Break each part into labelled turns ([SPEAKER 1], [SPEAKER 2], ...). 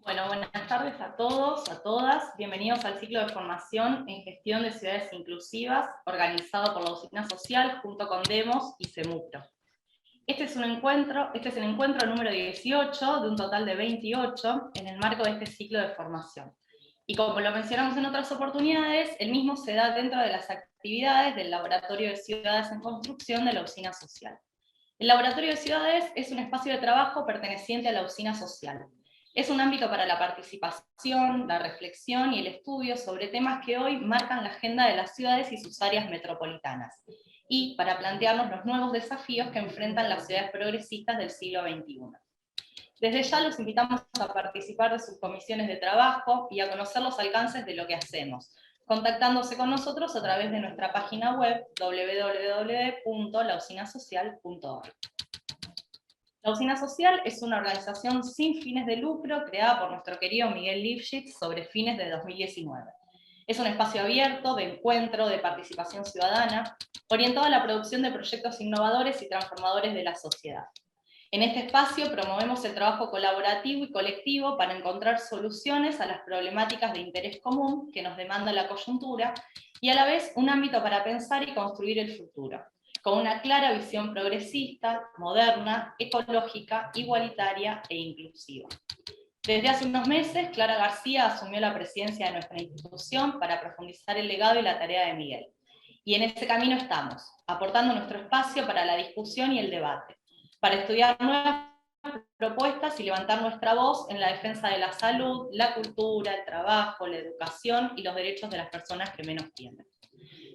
[SPEAKER 1] Bueno, buenas tardes a todos, a todas. Bienvenidos al ciclo de formación en gestión de ciudades inclusivas, organizado por la Usina Social, junto con Demos y CEMUPRO. Este es el encuentro número 18 de un total de 28 en el marco de este ciclo de formación. Y como lo mencionamos en otras oportunidades, el mismo se da dentro de las actividades del Laboratorio de Ciudades en Construcción de la Usina Social. El Laboratorio de Ciudades es un espacio de trabajo perteneciente a la Usina Social. Es un ámbito para la participación, la reflexión y el estudio sobre temas que hoy marcan la agenda de las ciudades y sus áreas metropolitanas, y para plantearnos los nuevos desafíos que enfrentan las ciudades progresistas del siglo XXI. Desde ya los invitamos a participar de sus comisiones de trabajo y a conocer los alcances de lo que hacemos, contactándose con nosotros a través de nuestra página web www.lausinasocial.org. La Usina Social es una organización sin fines de lucro creada por nuestro querido Miguel Lifshitz sobre fines de 2019. Es un espacio abierto de encuentro, de participación ciudadana, orientado a la producción de proyectos innovadores y transformadores de la sociedad. En este espacio promovemos el trabajo colaborativo y colectivo para encontrar soluciones a las problemáticas de interés común que nos demanda la coyuntura y a la vez un ámbito para pensar y construir el futuro, con una clara visión progresista, moderna, ecológica, igualitaria e inclusiva. Desde hace unos meses, Clara García asumió la presidencia de nuestra institución para profundizar el legado y la tarea de Miguel. Y en ese camino estamos, aportando nuestro espacio para la discusión y el debate, para estudiar nuevas propuestas y levantar nuestra voz en la defensa de la salud, la cultura, el trabajo, la educación y los derechos de las personas que menos tienen.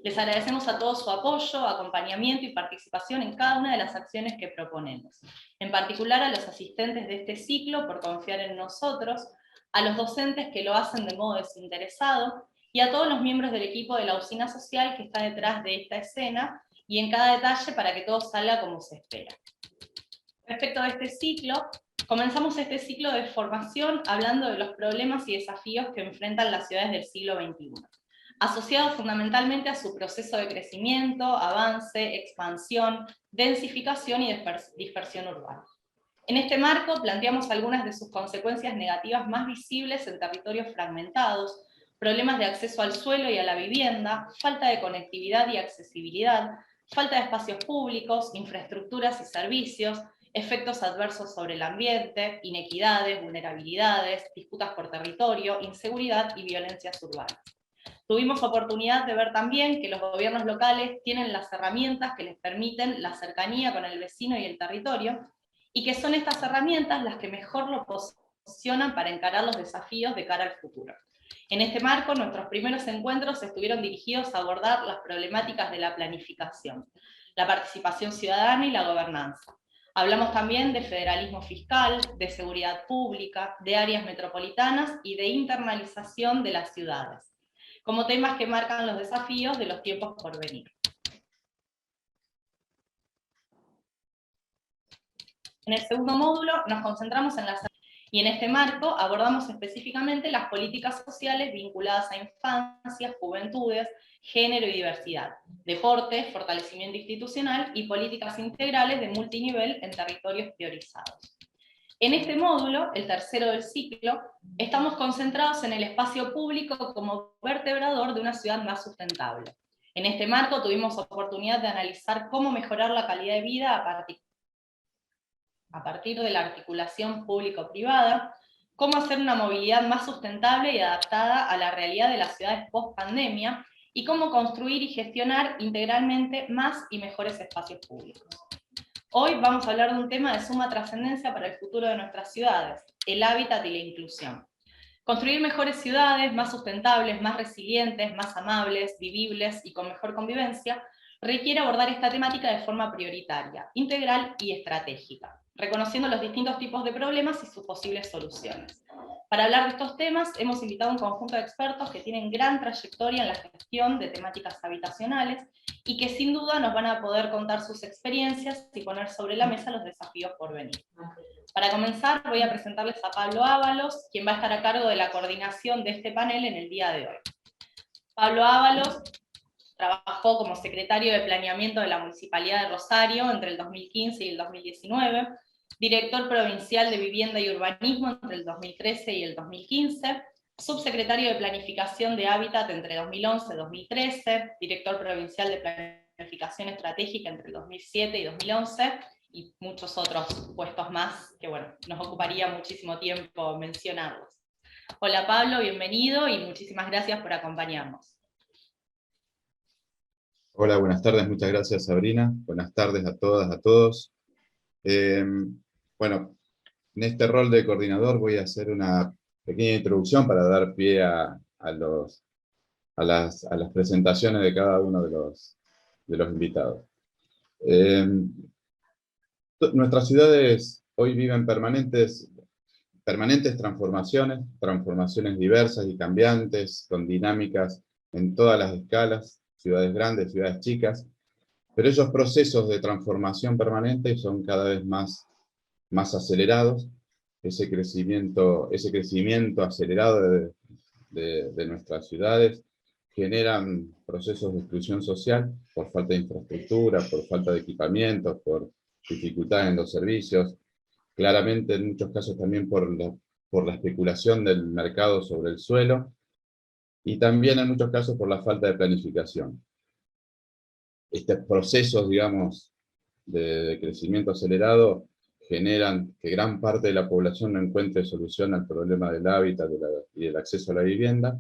[SPEAKER 1] Les agradecemos a todos su apoyo, acompañamiento y participación en cada una de las acciones que proponemos. En particular a los asistentes de este ciclo por confiar en nosotros, a los docentes que lo hacen de modo desinteresado, y a todos los miembros del equipo de la Usina Social que está detrás de esta escena, y en cada detalle para que todo salga como se espera. Respecto a este ciclo, comenzamos este ciclo de formación hablando de los problemas y desafíos que enfrentan las ciudades del siglo XXI, asociados fundamentalmente a su proceso de crecimiento, avance, expansión, densificación y dispersión urbana. En este marco planteamos algunas de sus consecuencias negativas más visibles en territorios fragmentados, problemas de acceso al suelo y a la vivienda, falta de conectividad y accesibilidad, falta de espacios públicos, infraestructuras y servicios, efectos adversos sobre el ambiente, inequidades, vulnerabilidades, disputas por territorio, inseguridad y violencias urbanas. Tuvimos oportunidad de ver también que los gobiernos locales tienen las herramientas que les permiten la cercanía con el vecino y el territorio, y que son estas herramientas las que mejor lo posicionan para encarar los desafíos de cara al futuro. En este marco, nuestros primeros encuentros estuvieron dirigidos a abordar las problemáticas de la planificación, la participación ciudadana y la gobernanza. Hablamos también de federalismo fiscal, de seguridad pública, de áreas metropolitanas y de internalización de las ciudades, como temas que marcan los desafíos de los tiempos por venir. En el segundo módulo nos concentramos en las... Y en este marco abordamos específicamente las políticas sociales vinculadas a infancias, juventudes, género y diversidad, deporte, fortalecimiento institucional y políticas integrales de multinivel en territorios priorizados. En este módulo, el tercero del ciclo, estamos concentrados en el espacio público como vertebrador de una ciudad más sustentable. En este marco tuvimos oportunidad de analizar cómo mejorar la calidad de vida a partir de la articulación público-privada, cómo hacer una movilidad más sustentable y adaptada a la realidad de las ciudades post-pandemia, y cómo construir y gestionar integralmente más y mejores espacios públicos. Hoy vamos a hablar de un tema de suma trascendencia para el futuro de nuestras ciudades, el hábitat y la inclusión. Construir mejores ciudades, más sustentables, más resilientes, más amables, vivibles y con mejor convivencia, requiere abordar esta temática de forma prioritaria, integral y estratégica, reconociendo los distintos tipos de problemas y sus posibles soluciones. Para hablar de estos temas, hemos invitado a un conjunto de expertos que tienen gran trayectoria en la gestión de temáticas habitacionales y que sin duda nos van a poder contar sus experiencias y poner sobre la mesa los desafíos por venir. Para comenzar, voy a presentarles a Pablo Ábalos, quien va a estar a cargo de la coordinación de este panel en el día de hoy. Pablo Ábalos trabajó como secretario de Planeamiento de la Municipalidad de Rosario entre el 2015 y el 2019, director provincial de Vivienda y Urbanismo entre el 2013 y el 2015, subsecretario de Planificación de Hábitat entre 2011 y 2013, director provincial de Planificación Estratégica entre el 2007 y 2011, y muchos otros puestos más que, bueno, nos ocuparía muchísimo tiempo mencionarlos. Hola Pablo, bienvenido y muchísimas gracias por acompañarnos.
[SPEAKER 2] Hola, buenas tardes, muchas gracias Sabrina. Buenas tardes a todas, a todos. Bueno, en este rol de coordinador voy a hacer una pequeña introducción para dar pie a las presentaciones de cada uno de los invitados. Nuestras ciudades hoy viven permanentes transformaciones diversas y cambiantes, con dinámicas en todas las escalas, ciudades grandes, ciudades chicas, pero esos procesos de transformación permanente son cada vez más acelerados. Ese crecimiento acelerado de nuestras ciudades generan procesos de exclusión social por falta de infraestructura, por falta de equipamientos, por dificultades en los servicios, claramente en muchos casos también por la especulación del mercado sobre el suelo, y también en muchos casos por la falta de planificación. Estos procesos, digamos, de crecimiento acelerado generan que gran parte de la población no encuentre solución al problema del hábitat y del acceso a la vivienda.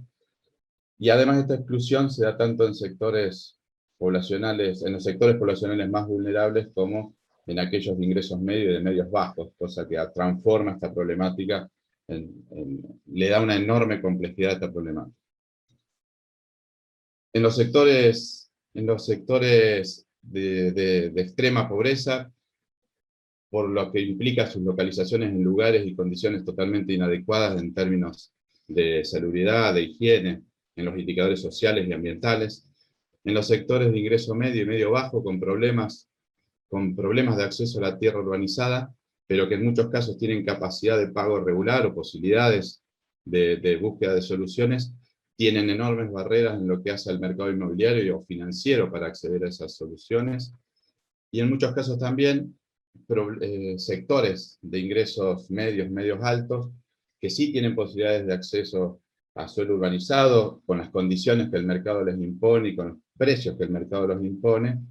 [SPEAKER 2] Y además esta exclusión se da tanto en sectores poblacionales, en los sectores poblacionales más vulnerables, como en aquellos de ingresos medios y de medios bajos, cosa que transforma esta problemática, le da una enorme complejidad a esta problemática. En los sectores de extrema pobreza, por lo que implica sus localizaciones en lugares y condiciones totalmente inadecuadas en términos de salubridad, de higiene, en los indicadores sociales y ambientales. En los sectores de ingreso medio y medio bajo, con problemas de acceso a la tierra urbanizada, pero que en muchos casos tienen capacidad de pago regular o posibilidades de búsqueda de soluciones, tienen enormes barreras en lo que hace al mercado inmobiliario o financiero para acceder a esas soluciones. Y en muchos casos también sectores de ingresos medios altos, que sí tienen posibilidades de acceso a suelo urbanizado, con las condiciones que el mercado les impone y con los precios que el mercado les impone,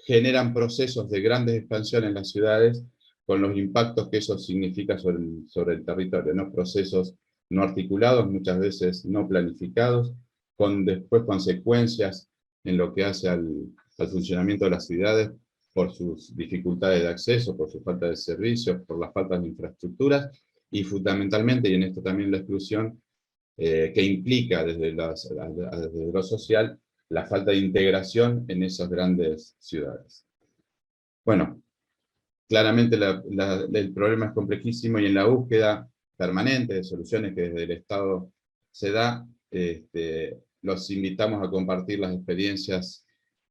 [SPEAKER 2] generan procesos de grandes expansiones en las ciudades, con los impactos que eso significa sobre el territorio, ¿no? Procesos no articulados, muchas veces no planificados, con después consecuencias en lo que hace al funcionamiento de las ciudades, por sus dificultades de acceso, por su falta de servicios, por las faltas de infraestructuras, y fundamentalmente, y en esto también la exclusión, que implica desde lo social, la falta de integración en esas grandes ciudades. Bueno, claramente el problema es complejísimo, y en la búsqueda permanente de soluciones que desde el Estado se da, los invitamos a compartir las experiencias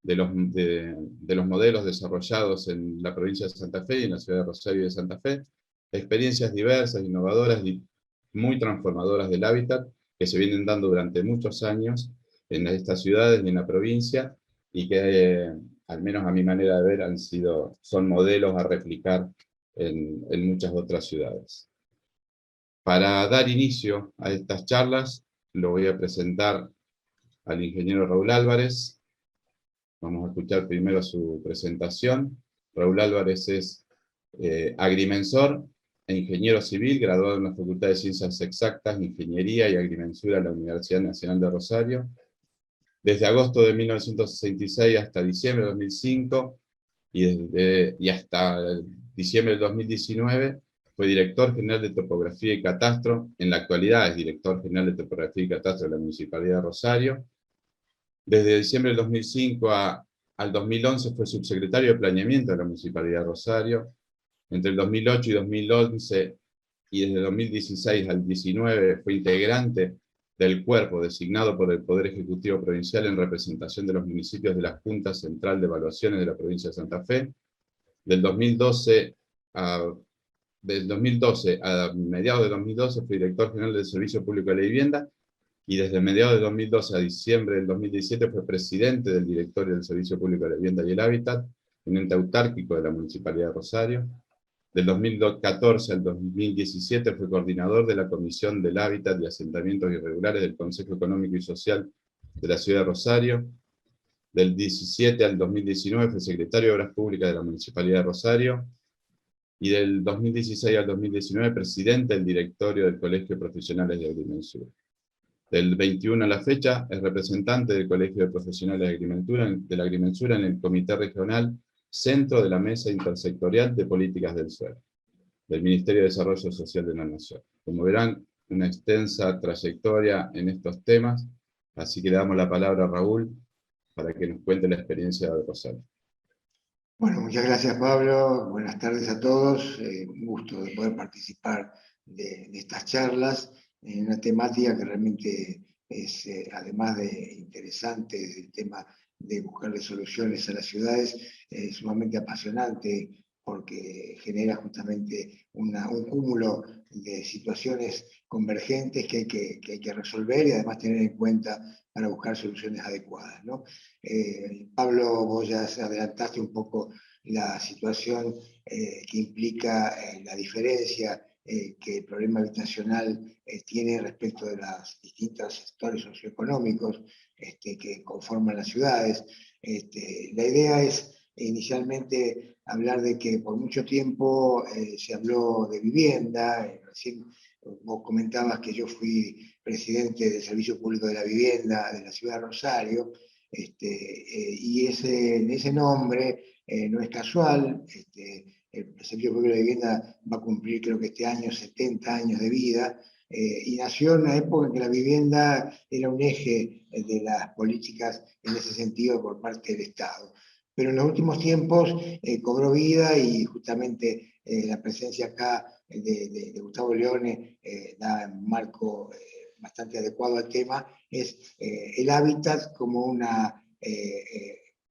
[SPEAKER 2] de los modelos desarrollados en la provincia de Santa Fe y en la ciudad de Rosario de Santa Fe, experiencias diversas, innovadoras y muy transformadoras del hábitat, que se vienen dando durante muchos años en estas ciudades y en la provincia, y que, al menos a mi manera de ver, son modelos a replicar en muchas otras ciudades. Para dar inicio a estas charlas, lo voy a presentar al ingeniero Raúl Álvarez. Vamos a escuchar primero su presentación. Raúl Álvarez es agrimensor e ingeniero civil, graduado en la Facultad de Ciencias Exactas, Ingeniería y Agrimensura de la Universidad Nacional de Rosario. Desde agosto de 1966 hasta diciembre de 2005, y hasta diciembre de 2019, fue director general de Topografía y Catastro. En la actualidad es director general de Topografía y Catastro de la Municipalidad de Rosario. Desde diciembre del 2005 al 2011 fue subsecretario de Planeamiento de la Municipalidad de Rosario. Entre el 2008 y 2011, y desde 2016 al 2019, fue integrante del cuerpo designado por el Poder Ejecutivo Provincial en representación de los municipios de la Junta Central de Evaluaciones de la provincia de Santa Fe. Del 2012 a mediados de 2012 fue director general del Servicio Público de la Vivienda, y desde mediados de 2012 a diciembre del 2017 fue presidente del directorio del Servicio Público de la Vivienda y el Hábitat. un ente autárquico de la Municipalidad de Rosario. Del 2014 al 2017 fue coordinador de la Comisión del Hábitat y Asentamientos Irregulares del Consejo Económico y Social de la Ciudad de Rosario. Del 17 al 2019 fue secretario de Obras Públicas de la Municipalidad de Rosario. Y del 2016 al 2019 presidente del directorio del Colegio de Profesionales de Agrimensura. Del 21 a la fecha es representante del Colegio de Profesionales de la Agrimensura en el Comité Regional Centro de la Mesa Intersectorial de Políticas del Suelo, del Ministerio de Desarrollo Social de la Nación. Como verán, una extensa trayectoria en estos temas, así que le damos la palabra a Raúl para que nos cuente la experiencia de Rosario.
[SPEAKER 3] Bueno, muchas gracias Pablo, buenas tardes a todos, un gusto de poder participar de estas charlas en una temática que realmente es, además de interesante, desde el tema de buscarle soluciones a las ciudades, sumamente apasionante porque genera justamente un cúmulo de situaciones convergentes que hay que resolver y además tener en cuenta para buscar soluciones adecuadas, ¿no? Pablo, vos ya adelantaste un poco la situación que implica la diferencia que el problema habitacional tiene respecto de los distintos sectores socioeconómicos que conforman las ciudades. La idea es inicialmente hablar de que por mucho tiempo se habló de vivienda, recién vos comentabas que yo fui presidente del Servicio Público de la Vivienda de la ciudad de Rosario, y ese nombre no es casual. El Servicio Público de la Vivienda va a cumplir, creo que este año, 70 años de vida, y nació en una época en que la vivienda era un eje de las políticas en ese sentido por parte del Estado. Pero en los últimos tiempos cobró vida y justamente la presencia acá de Gustavo Leone da un marco bastante adecuado al tema, es el hábitat como una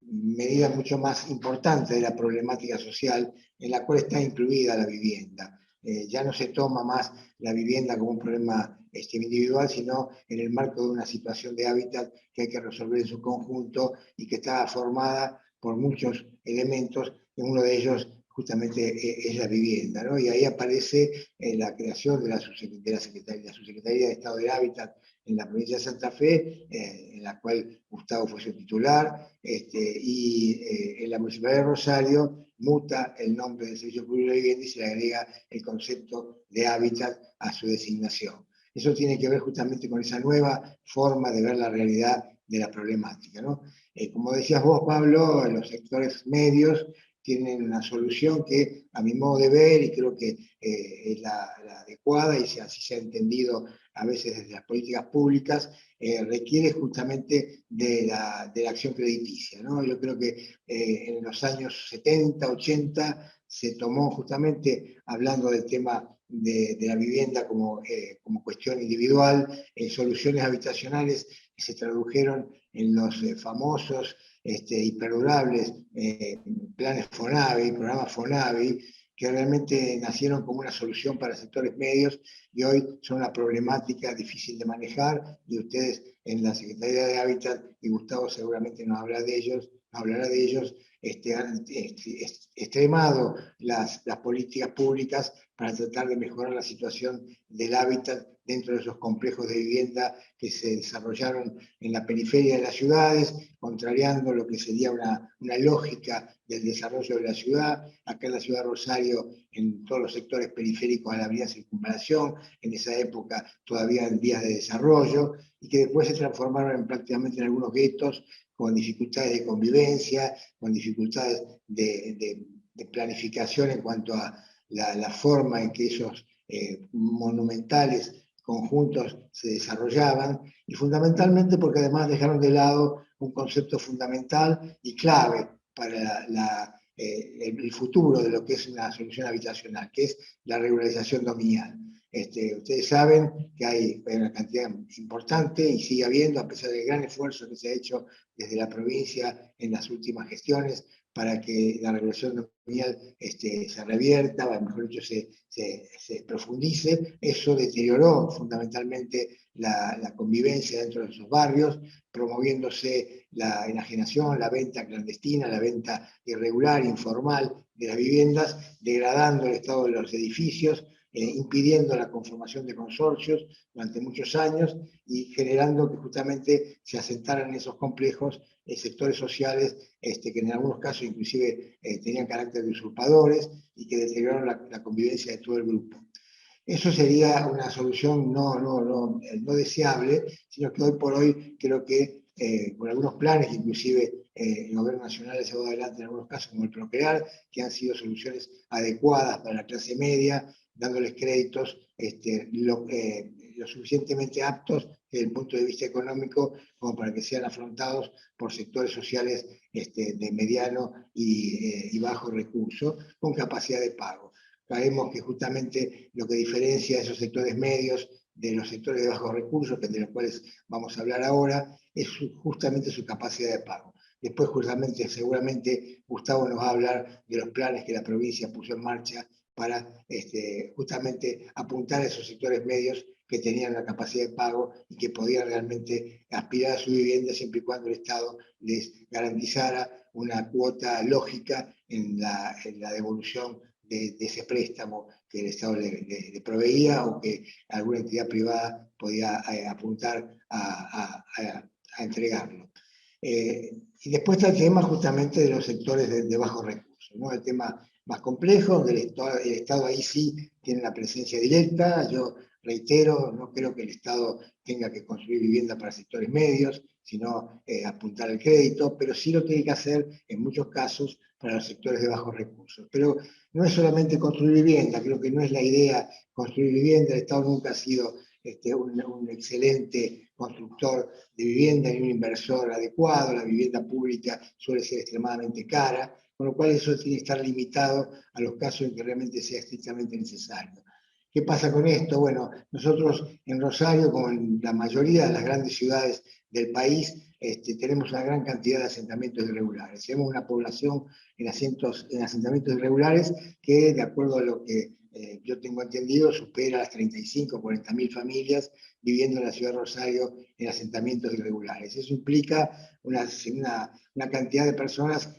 [SPEAKER 3] medida mucho más importante de la problemática social en la cual está incluida la vivienda. Ya no se toma más la vivienda como un problema individual, sino en el marco de una situación de hábitat que hay que resolver en su conjunto y que está formada por muchos elementos, y uno de ellos justamente es la vivienda, ¿no? Y ahí aparece la creación de la Subsecretaría de Estado del Hábitat en la provincia de Santa Fe, en la cual Gustavo fue su titular, y en la Municipalidad de Rosario muta el nombre del Servicio Público de Vivienda y se le agrega el concepto de hábitat a su designación. Eso tiene que ver justamente con esa nueva forma de ver la realidad de la problemática, ¿no? Como decías vos, Pablo, los sectores medios tienen una solución que, a mi modo de ver, y creo que es la adecuada, y así se ha entendido a veces desde las políticas públicas, requiere justamente de la acción crediticia, ¿no? Yo creo que en los años 70, 80, se tomó justamente, hablando del tema de la vivienda como cuestión individual, soluciones habitacionales que se tradujeron en los famosos y perdurables planes FONAVI, programas FONAVI, que realmente nacieron como una solución para sectores medios y hoy son una problemática difícil de manejar, y ustedes en la Secretaría de Hábitat, y Gustavo seguramente nos hablará de ellos, han extremado las políticas públicas para tratar de mejorar la situación del hábitat dentro de esos complejos de vivienda que se desarrollaron en la periferia de las ciudades, contrariando lo que sería una lógica del desarrollo de la ciudad. Acá en la ciudad de Rosario, en todos los sectores periféricos a la avenida Circunvalación, en esa época todavía en vías de desarrollo, y que después se transformaron prácticamente en algunos guetos con dificultades de convivencia, con dificultades de planificación en cuanto a la forma en que esos monumentales conjuntos se desarrollaban, y fundamentalmente porque además dejaron de lado un concepto fundamental y clave para el futuro de lo que es una solución habitacional, que es la regularización dominial. Ustedes saben que hay una cantidad importante, y sigue habiendo, a pesar del gran esfuerzo que se ha hecho desde la provincia en las últimas gestiones, para que la regulación condominial se revierta, o mejor dicho, se profundice. Eso deterioró fundamentalmente la convivencia dentro de esos barrios, promoviéndose la enajenación, la venta clandestina, la venta irregular, informal de las viviendas, degradando el estado de los edificios, impidiendo la conformación de consorcios durante muchos años y generando que justamente se asentaran en esos complejos sectores sociales que en algunos casos inclusive tenían carácter de usurpadores y que deterioraron la convivencia de todo el grupo. Eso sería una solución no deseable, sino que hoy por hoy creo que con algunos planes que inclusive el gobierno nacional ha llevado adelante en algunos casos, como el Procrear, que han sido soluciones adecuadas para la clase media, dándoles créditos lo suficientemente aptos desde el punto de vista económico como para que sean afrontados por sectores sociales de mediano y bajo recurso, con capacidad de pago. Sabemos que justamente lo que diferencia a esos sectores medios de los sectores de bajos recursos, de los cuales vamos a hablar ahora, es justamente su capacidad de pago. Después, justamente, seguramente, Gustavo nos va a hablar de los planes que la provincia puso en marcha para justamente apuntar a esos sectores medios que tenían la capacidad de pago y que podían realmente aspirar a su vivienda siempre y cuando el Estado les garantizara una cuota lógica en la devolución de ese préstamo que el Estado le proveía o que alguna entidad privada podía apuntar a entregarlo. Y después está el tema justamente de los sectores de bajos recursos, ¿no? El tema más complejo, donde el Estado ahí sí tiene una presencia directa. Yo reitero, no creo que el Estado tenga que construir vivienda para sectores medios, sino apuntar al crédito, pero sí lo tiene que hacer en muchos casos para los sectores de bajos recursos. Pero no es solamente construir vivienda, creo que no es la idea construir vivienda. El Estado nunca ha sido un excelente constructor de vivienda ni un inversor adecuado. La vivienda pública suele ser extremadamente cara, con lo cual eso tiene que estar limitado a los casos en que realmente sea estrictamente necesario. ¿Qué pasa con esto? Bueno, nosotros en Rosario, como en la mayoría de las grandes ciudades del país, tenemos una gran cantidad de asentamientos irregulares. Tenemos una población en asentamientos irregulares que, de acuerdo a lo que yo tengo entendido, supera las 35 o 40.000 familias viviendo en la ciudad de Rosario en asentamientos irregulares. Eso implica una cantidad de personas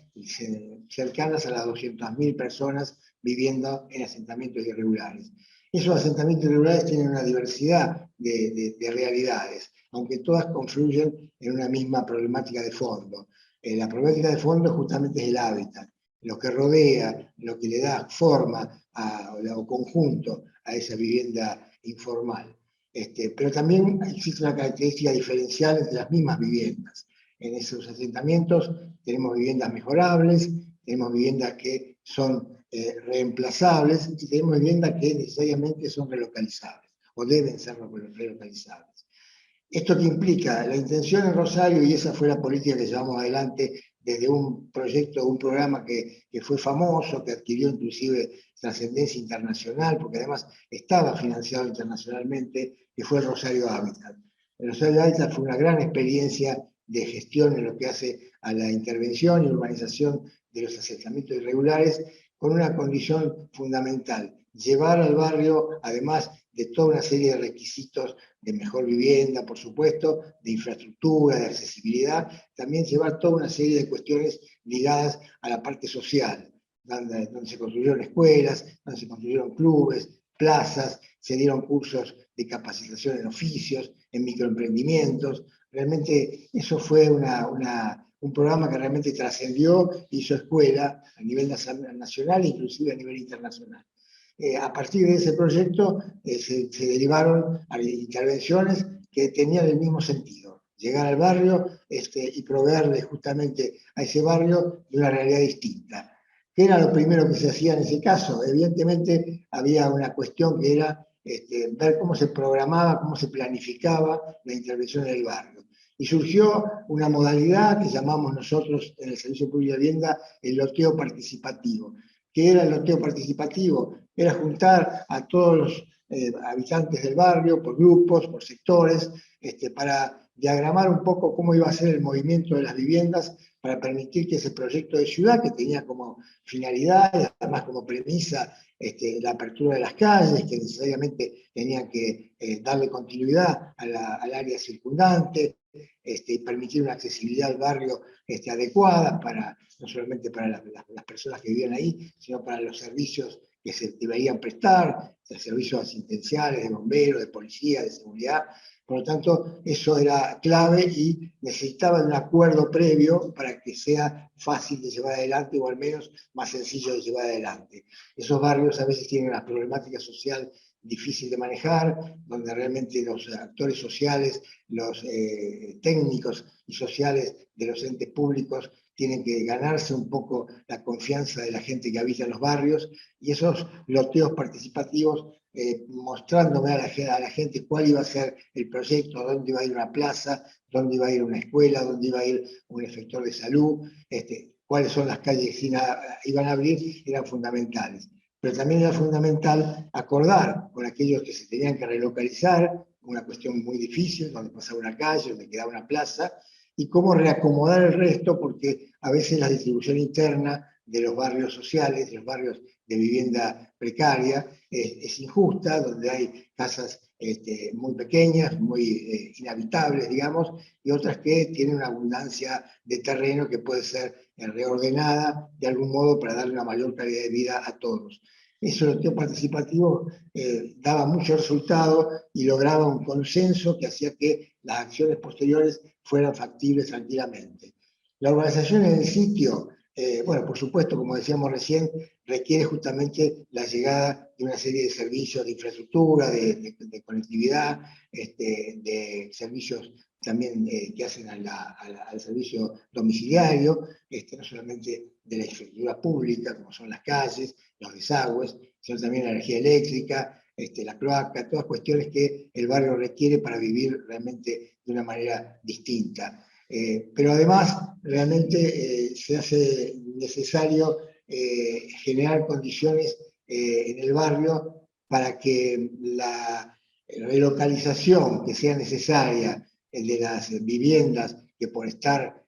[SPEAKER 3] cercanas a las 200.000 personas viviendo en asentamientos irregulares. Esos asentamientos irregulares tienen una diversidad de realidades, aunque todas confluyen en una misma problemática de fondo. La problemática de fondo justamente es el hábitat, lo que rodea, lo que le da forma o conjunto a esa vivienda informal. Pero también existe una característica diferencial entre las mismas viviendas. En esos asentamientos tenemos viviendas mejorables, tenemos viviendas que son reemplazables y tenemos viviendas que necesariamente son relocalizables o deben ser relocalizables. ¿Esto que implica? La intención en Rosario, y esa fue la política que llevamos adelante desde un proyecto, un programa que fue famoso, que adquirió inclusive trascendencia internacional, porque además estaba financiado internacionalmente, que fue el Rosario Hábitat. El Rosario Hábitat fue una gran experiencia de gestión en lo que hace a la intervención y urbanización de los asentamientos irregulares, con una condición fundamental: llevar al barrio, además de toda una serie de requisitos de mejor vivienda, por supuesto, de infraestructura, de accesibilidad, también llevar toda una serie de cuestiones ligadas a la parte social, donde se construyeron escuelas, donde se construyeron clubes, plazas, se dieron cursos de capacitación en oficios, en microemprendimientos. Realmente eso fue un programa que realmente trascendió, hizo escuela a nivel nacional e inclusive a nivel internacional. A partir de ese proyecto se derivaron intervenciones que tenían el mismo sentido: llegar al barrio y proveerle justamente a ese barrio de una realidad distinta. ¿Qué era lo primero que se hacía en ese caso? Evidentemente había una cuestión que era ver cómo se programaba, cómo se planificaba la intervención en el barrio. Y surgió una modalidad que llamamos nosotros en el Servicio Público de Vivienda el loteo participativo. ¿Qué era el loteo participativo? Era juntar a todos los habitantes del barrio por grupos, por sectores, para diagramar un poco cómo iba a ser el movimiento de las viviendas para permitir que ese proyecto de ciudad, que tenía como finalidad, y además como premisa, la apertura de las calles, que necesariamente tenían que darle continuidad al área circundante, y permitir una accesibilidad al barrio adecuada, no solamente para las personas que vivían ahí, sino para los servicios que se deberían prestar, servicios asistenciales, de bomberos, de policía, de seguridad. Por lo tanto, eso era clave y necesitaba de un acuerdo previo para que sea fácil de llevar adelante, o al menos más sencillo de llevar adelante. Esos barrios a veces tienen una problemática social difícil de manejar, donde realmente los actores sociales, los técnicos y sociales de los entes públicos tienen que ganarse un poco la confianza de la gente que habita en los barrios, y esos loteos participativos, mostrándome a la gente cuál iba a ser el proyecto, dónde iba a ir una plaza, dónde iba a ir una escuela, dónde iba a ir un efector de salud, cuáles son las calles que iban a abrir, eran fundamentales. Pero también era fundamental acordar con aquellos que se tenían que relocalizar, una cuestión muy difícil, donde pasaba una calle, donde quedaba una plaza, y cómo reacomodar el resto, porque a veces la distribución interna de los barrios sociales, de los barrios de vivienda precaria, es injusta, donde hay casas muy pequeñas, muy inhabitables, digamos, y otras que tienen una abundancia de terreno que puede ser reordenada de algún modo para darle una mayor calidad de vida a todos. Ese loteo participativo daba mucho resultado y lograba un consenso que hacía que las acciones posteriores fueran factibles tranquilamente. La urbanización en el sitio, bueno, por supuesto, como decíamos recién, requiere justamente la llegada de una serie de servicios de infraestructura, de conectividad, de servicios también que hacen al servicio domiciliario, no solamente de la infraestructura pública, como son las calles, los desagües, sino también la energía eléctrica, la cloaca, todas cuestiones que el barrio requiere para vivir realmente de una manera distinta. Pero además, realmente se hace necesario generar condiciones en el barrio para que la relocalización que sea necesaria de las viviendas, que por estar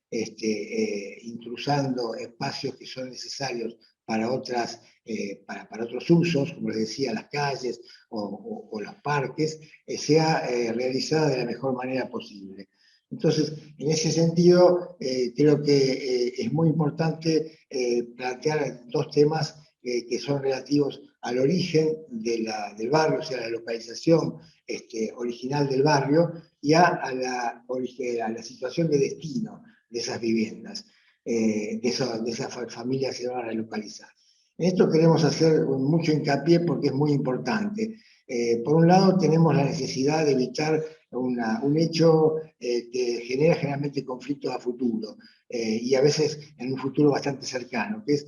[SPEAKER 3] intrusando espacios que son necesarios para otros usos, como les decía, las calles o los parques, sea realizada de la mejor manera posible. Entonces, en ese sentido, creo que es muy importante plantear dos temas que son relativos al origen del barrio, o sea, la localización original del barrio, y a la situación de destino de esas viviendas, de esas familias que se van a relocalizar. En esto queremos hacer mucho hincapié porque es muy importante. Por un lado, tenemos la necesidad de evitar un hecho que genera generalmente conflictos a futuro, y a veces en un futuro bastante cercano, que es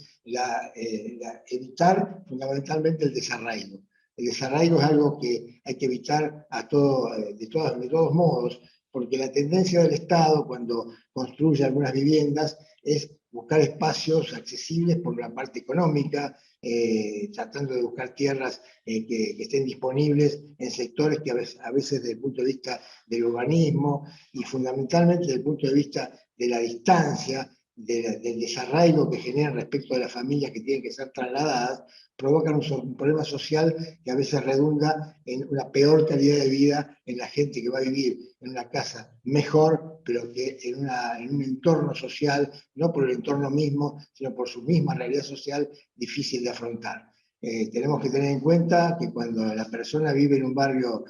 [SPEAKER 3] evitar fundamentalmente el desarraigo. El desarraigo es algo que hay que evitar de todos modos, porque la tendencia del Estado cuando construye algunas viviendas es buscar espacios accesibles por la parte económica, tratando de buscar tierras que estén disponibles en sectores que a veces desde el punto de vista del urbanismo y fundamentalmente desde el punto de vista de la distancia, del desarraigo que generan respecto a las familias que tienen que ser trasladadas, provocan un problema social que a veces redunda en una peor calidad de vida en la gente que va a vivir en una casa mejor, pero que en un entorno social, no por el entorno mismo, sino por su misma realidad social, difícil de afrontar. Tenemos que tener en cuenta que cuando la persona vive en un barrio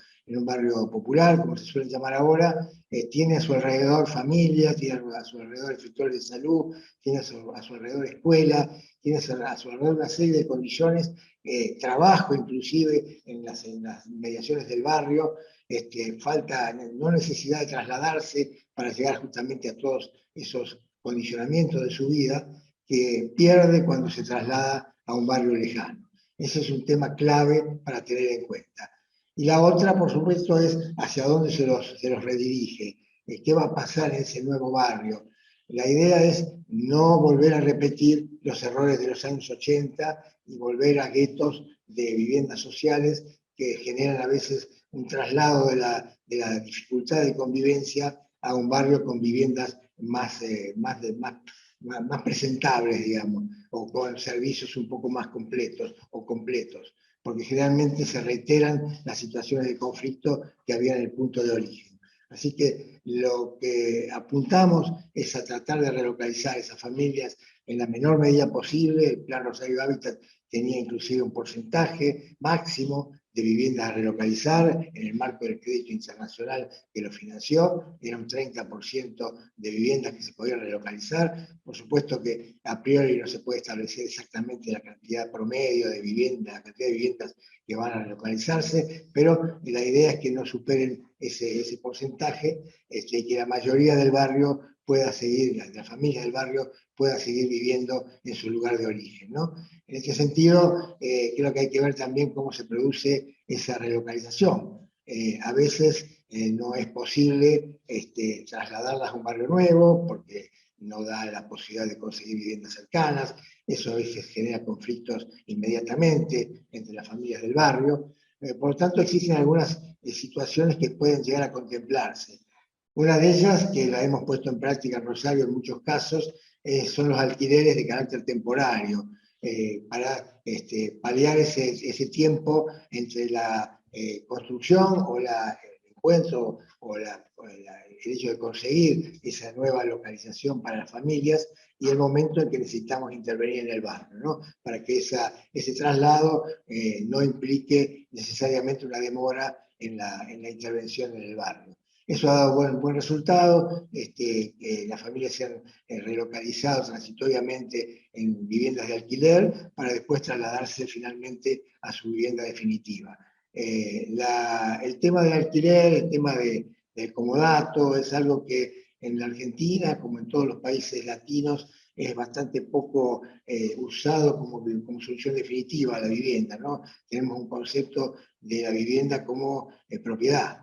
[SPEAKER 3] popular, como se suele llamar ahora, tiene a su alrededor familia, tiene a su alrededor efectores de salud, tiene a su alrededor escuela, tiene a su alrededor una serie de condiciones, trabajo inclusive en las mediaciones del barrio, falta no necesidad de trasladarse para llegar justamente a todos esos condicionamientos de su vida que pierde cuando se traslada a un barrio lejano. Ese es un tema clave para tener en cuenta. Y la otra, por supuesto, es hacia dónde se los redirige, qué va a pasar en ese nuevo barrio. La idea es no volver a repetir los errores de los años 80 y volver a guetos de viviendas sociales que generan a veces un traslado de la dificultad de convivencia a un barrio con viviendas más más presentables, digamos, o con servicios un poco más completos o completos, porque generalmente se reiteran las situaciones de conflicto que había en el punto de origen. Así que lo que apuntamos es a tratar de relocalizar esas familias en la menor medida posible. El Plan Rosario Hábitat tenía inclusive un porcentaje máximo de viviendas a relocalizar en el marco del crédito internacional que lo financió, era un 30% de viviendas que se podían relocalizar. Por supuesto que a priori no se puede establecer exactamente la cantidad promedio de viviendas, la cantidad de viviendas que van a relocalizarse, pero la idea es que no superen ese porcentaje, y que la mayoría del barrio pueda seguir, la familia del barrio pueda seguir viviendo en su lugar de origen, ¿no? En este sentido, creo que hay que ver también cómo se produce esa relocalización. A veces no es posible trasladarlas a un barrio nuevo porque no da la posibilidad de conseguir viviendas cercanas. Eso a veces genera conflictos inmediatamente entre las familias del barrio. Por lo tanto, existen algunas situaciones que pueden llegar a contemplarse. Una de ellas, que la hemos puesto en práctica en Rosario en muchos casos, son los alquileres de carácter temporario, para paliar ese tiempo entre la construcción o el encuentro o el hecho de conseguir esa nueva localización para las familias y el momento en que necesitamos intervenir en el barrio, ¿no? Para que ese traslado no implique necesariamente una demora en la intervención en el barrio. Eso ha dado buen resultado, las familias se han relocalizado transitoriamente en viviendas de alquiler para después trasladarse finalmente a su vivienda definitiva. El tema del alquiler, el tema del comodato, es algo que en la Argentina, como en todos los países latinos, es bastante poco usado como solución definitiva a la vivienda, ¿no? Tenemos un concepto de la vivienda como propiedad,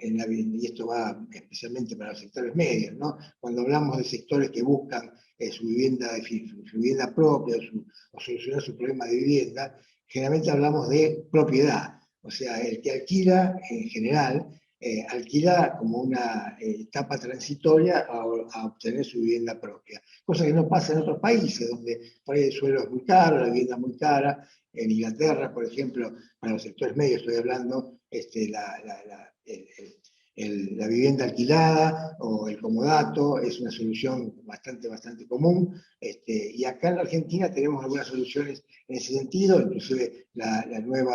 [SPEAKER 3] y esto va especialmente para los sectores medios, ¿no? Cuando hablamos de sectores que buscan su vivienda propia o solucionar su problema de vivienda, generalmente hablamos de propiedad. O sea, el que alquila, en general, alquila como una etapa transitoria a obtener su vivienda propia. Cosa que no pasa en otros países, donde por ahí el suelo es muy caro, la vivienda es muy cara. En Inglaterra, por ejemplo, para los sectores medios estoy hablando, la vivienda alquilada o el comodato es una solución bastante común, y acá en la Argentina tenemos algunas soluciones en ese sentido, inclusive el nuevo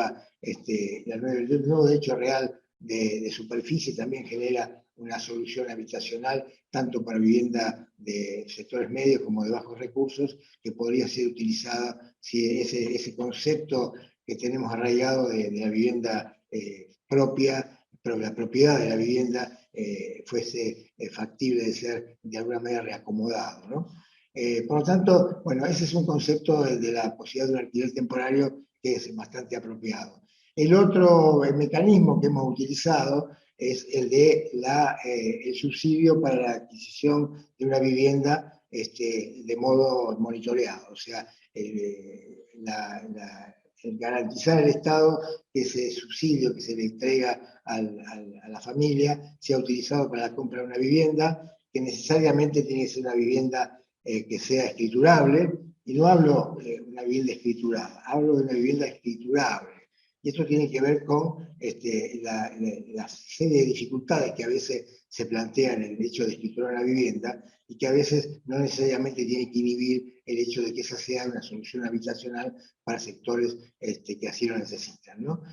[SPEAKER 3] derecho real de superficie también genera una solución habitacional tanto para vivienda de sectores medios como de bajos recursos, que podría ser utilizada si ese concepto que tenemos arraigado de la vivienda propia, pero la propiedad de la vivienda fuese factible de ser de alguna manera reacomodado, ¿no? Por lo tanto, bueno, ese es un concepto de la posibilidad de un alquiler temporario que es bastante apropiado. El otro mecanismo que hemos utilizado es el de el subsidio para la adquisición de una vivienda de modo monitoreado, o sea, el garantizar al Estado que ese subsidio que se le entrega a la familia sea utilizado para la compra de una vivienda, que necesariamente tiene que ser una vivienda que sea escriturable, y no hablo de una vivienda escriturada, hablo de una vivienda escriturable. Y esto tiene que ver con la serie de dificultades que a veces se plantean en el hecho de escriturar una vivienda y que a veces no necesariamente tiene que inhibir el hecho de que esa sea una solución habitacional para sectores que así lo necesitan, ¿no?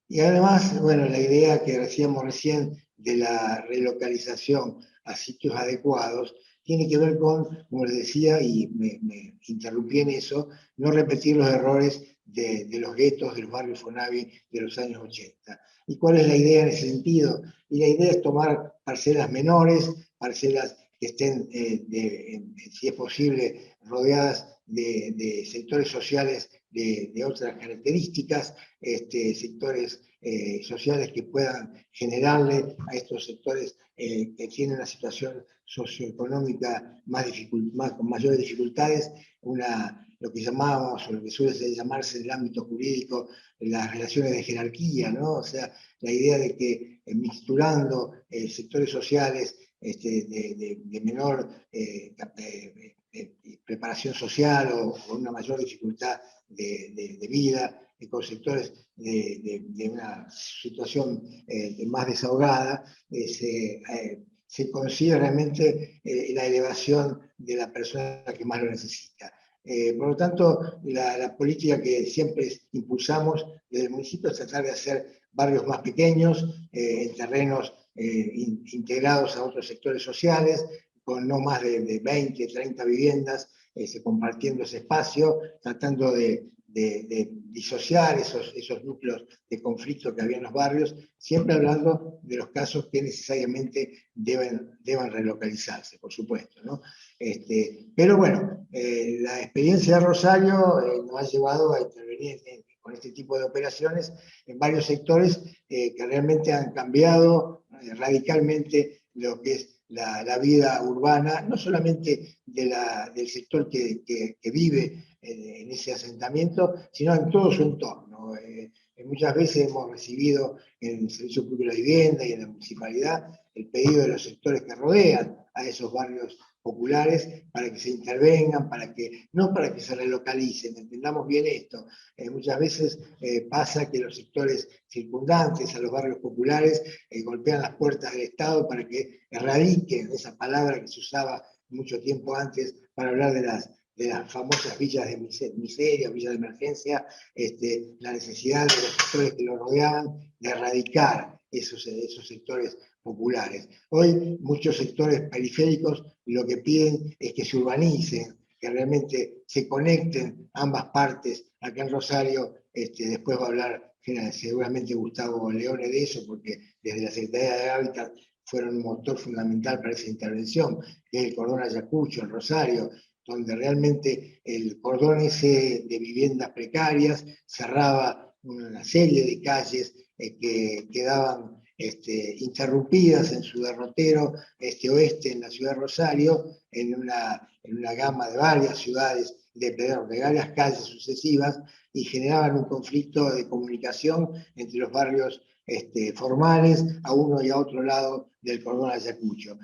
[SPEAKER 3] Y además, bueno, la idea que decíamos recién de la relocalización a sitios adecuados tiene que ver con, como les decía, y me interrumpí en eso, no repetir los errores de los guetos del barrio Fonavi de los años 80. ¿Y cuál es la idea en ese sentido? Y la idea es tomar parcelas menores, parcelas que estén, si es posible, rodeadas de sectores sociales de otras características, sectores sociales que puedan generarle a estos sectores que tienen una situación socioeconómica con mayores dificultades, lo que llamamos, o lo que suele llamarse en el ámbito jurídico, las relaciones de jerarquía, ¿no? O sea, la idea de que mixturando sectores sociales de menor preparación social o una mayor dificultad de vida, con sectores de una situación más desahogada, se consigue realmente la elevación de la persona que más lo necesita. Por lo tanto, la política que siempre impulsamos desde el municipio es tratar de hacer barrios más pequeños, en terrenos integrados a otros sectores sociales, con no más de 20, 30 viviendas, compartiendo ese espacio, tratando de disociar esos núcleos de conflicto que había en los barrios, siempre hablando de los casos que necesariamente deben relocalizarse, por supuesto, ¿no? Pero bueno, la experiencia de Rosario nos ha llevado a intervenir con este tipo de operaciones en varios sectores que realmente han cambiado radicalmente lo que es la vida urbana, no solamente del sector que vive en ese asentamiento, sino en todo su entorno. Muchas veces hemos recibido en el Servicio Público de la Vivienda y en la municipalidad el pedido de los sectores que rodean a esos barrios populares para que se intervengan, no para que se relocalicen, entendamos bien esto. Muchas veces pasa que los sectores circundantes a los barrios populares golpean las puertas del Estado para que erradiquen esa palabra que se usaba mucho tiempo antes para hablar de las famosas villas de miseria, villas de emergencia, la necesidad de los sectores que lo rodeaban de erradicar esos sectores populares. Hoy muchos sectores periféricos lo que piden es que se urbanicen, que realmente se conecten ambas partes. Acá en Rosario, después va a hablar seguramente Gustavo Leone de eso, porque desde la Secretaría de Hábitat fueron un motor fundamental para esa intervención, que es el cordón Ayacucho, en Rosario, donde realmente el cordón ese de viviendas precarias cerraba una serie de calles que quedaban interrumpidas en su derrotero este-oeste en la ciudad de Rosario, en una gama de varias ciudades, de varias calles sucesivas, y generaban un conflicto de comunicación entre los barrios formales a uno y a otro lado del cordón Ayacucho.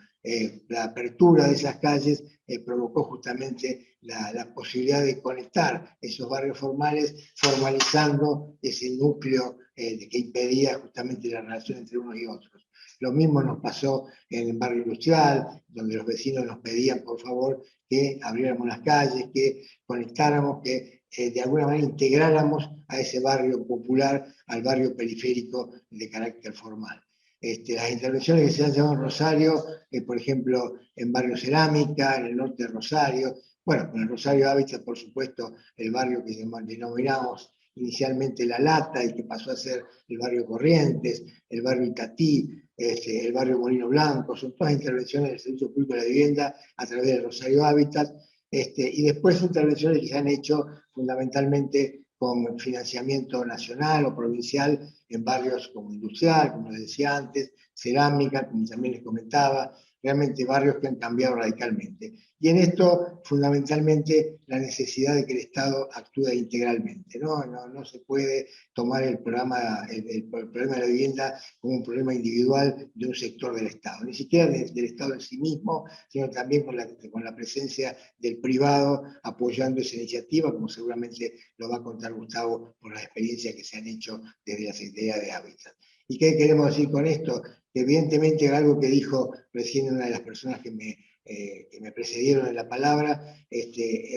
[SPEAKER 3] La apertura de esas calles provocó justamente la posibilidad de conectar esos barrios formales, formalizando ese núcleo que impedía justamente la relación entre unos y otros. Lo mismo nos pasó en el barrio industrial, donde los vecinos nos pedían, por favor, que abriéramos las calles, que conectáramos, que de alguna manera integráramos a ese barrio popular al barrio periférico de carácter formal. Las intervenciones que se han llevado en Rosario, por ejemplo, en Barrio Cerámica, en el norte de Rosario, bueno, con el Rosario Hábitat, por supuesto, el barrio que denominamos inicialmente La Lata y que pasó a ser el barrio Corrientes, el barrio Itatí, el barrio Molino Blanco, son todas intervenciones del Servicio Público de la Vivienda a través del Rosario Hábitat, y después intervenciones que se han hecho fundamentalmente con financiamiento nacional o provincial en barrios como Industrial, como les decía antes, Cerámica, como también les comentaba, realmente barrios que han cambiado radicalmente. Y en esto, fundamentalmente, la necesidad de que el Estado actúe integralmente. No se puede tomar el problema de la vivienda como un problema individual de un sector del Estado, ni siquiera del Estado en sí mismo, sino también con la presencia del privado apoyando esa iniciativa, como seguramente lo va a contar Gustavo por las experiencias que se han hecho desde la Secretaría de Hábitat. ¿Y qué queremos decir con esto? Que evidentemente algo que dijo recién una de las personas que me precedieron en la palabra,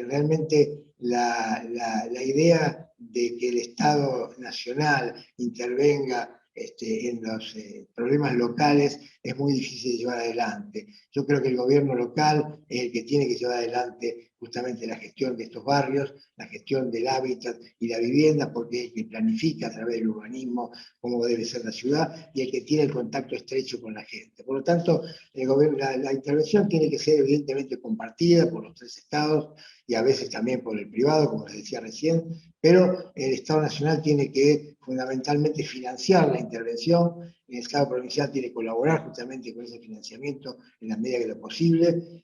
[SPEAKER 3] realmente la idea de que el Estado nacional intervenga en los problemas locales es muy difícil de llevar adelante. Yo creo que el gobierno local es el que tiene que llevar adelante justamente la gestión de estos barrios, la gestión del hábitat y la vivienda, porque es el que planifica a través del urbanismo cómo debe ser la ciudad y el que tiene el contacto estrecho con la gente. Por lo tanto, la intervención tiene que ser evidentemente compartida por los tres estados y a veces también por el privado, como les decía recién, pero el Estado Nacional tiene que fundamentalmente financiar la intervención, el Estado Provincial tiene que colaborar justamente con ese financiamiento en la medida de lo posible,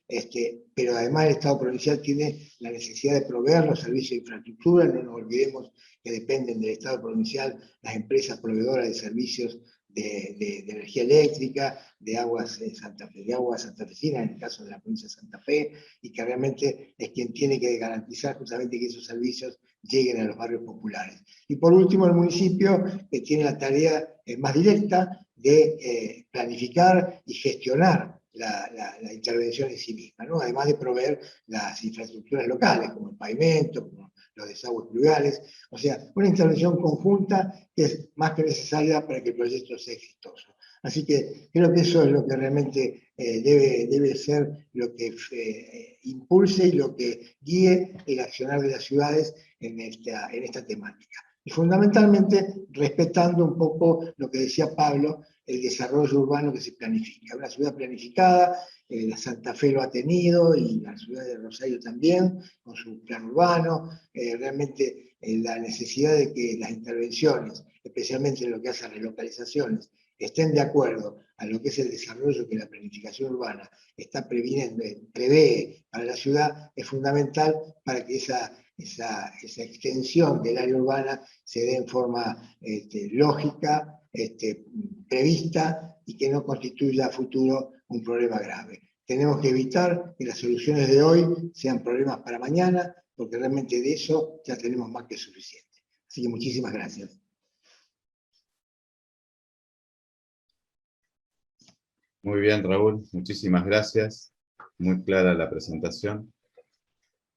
[SPEAKER 3] pero además el Estado Provincial tiene la necesidad de proveer los servicios de infraestructura, no nos olvidemos que dependen del Estado Provincial las empresas proveedoras de servicios de energía eléctrica, de aguas santafesinas, en el caso de la provincia de Santa Fe, y que realmente es quien tiene que garantizar justamente que esos servicios lleguen a los barrios populares. Y por último, el municipio que tiene la tarea más directa de planificar y gestionar la intervención en sí misma, ¿no? Además de proveer las infraestructuras locales, como el pavimento, como los desagües pluviales, o sea, una intervención conjunta que es más que necesaria para que el proyecto sea exitoso. Así que creo que eso es lo que realmente debe ser lo que impulse y lo que guíe el accionar de las ciudades en esta temática. Y fundamentalmente respetando un poco lo que decía Pablo, el desarrollo urbano que se planifica. Una ciudad planificada, la Santa Fe lo ha tenido, y la ciudad de Rosario también, con su plan urbano. Realmente la necesidad de que las intervenciones, especialmente en lo que hace a relocalizaciones, estén de acuerdo a lo que es el desarrollo que la planificación urbana está prevé para la ciudad, es fundamental para que esa extensión del área urbana se dé en forma lógica, prevista, y que no constituya a futuro un problema grave. Tenemos que evitar que las soluciones de hoy sean problemas para mañana, porque realmente de eso ya tenemos más que suficiente. Así que muchísimas gracias.
[SPEAKER 2] Muy bien, Raúl, muchísimas gracias. Muy clara la presentación.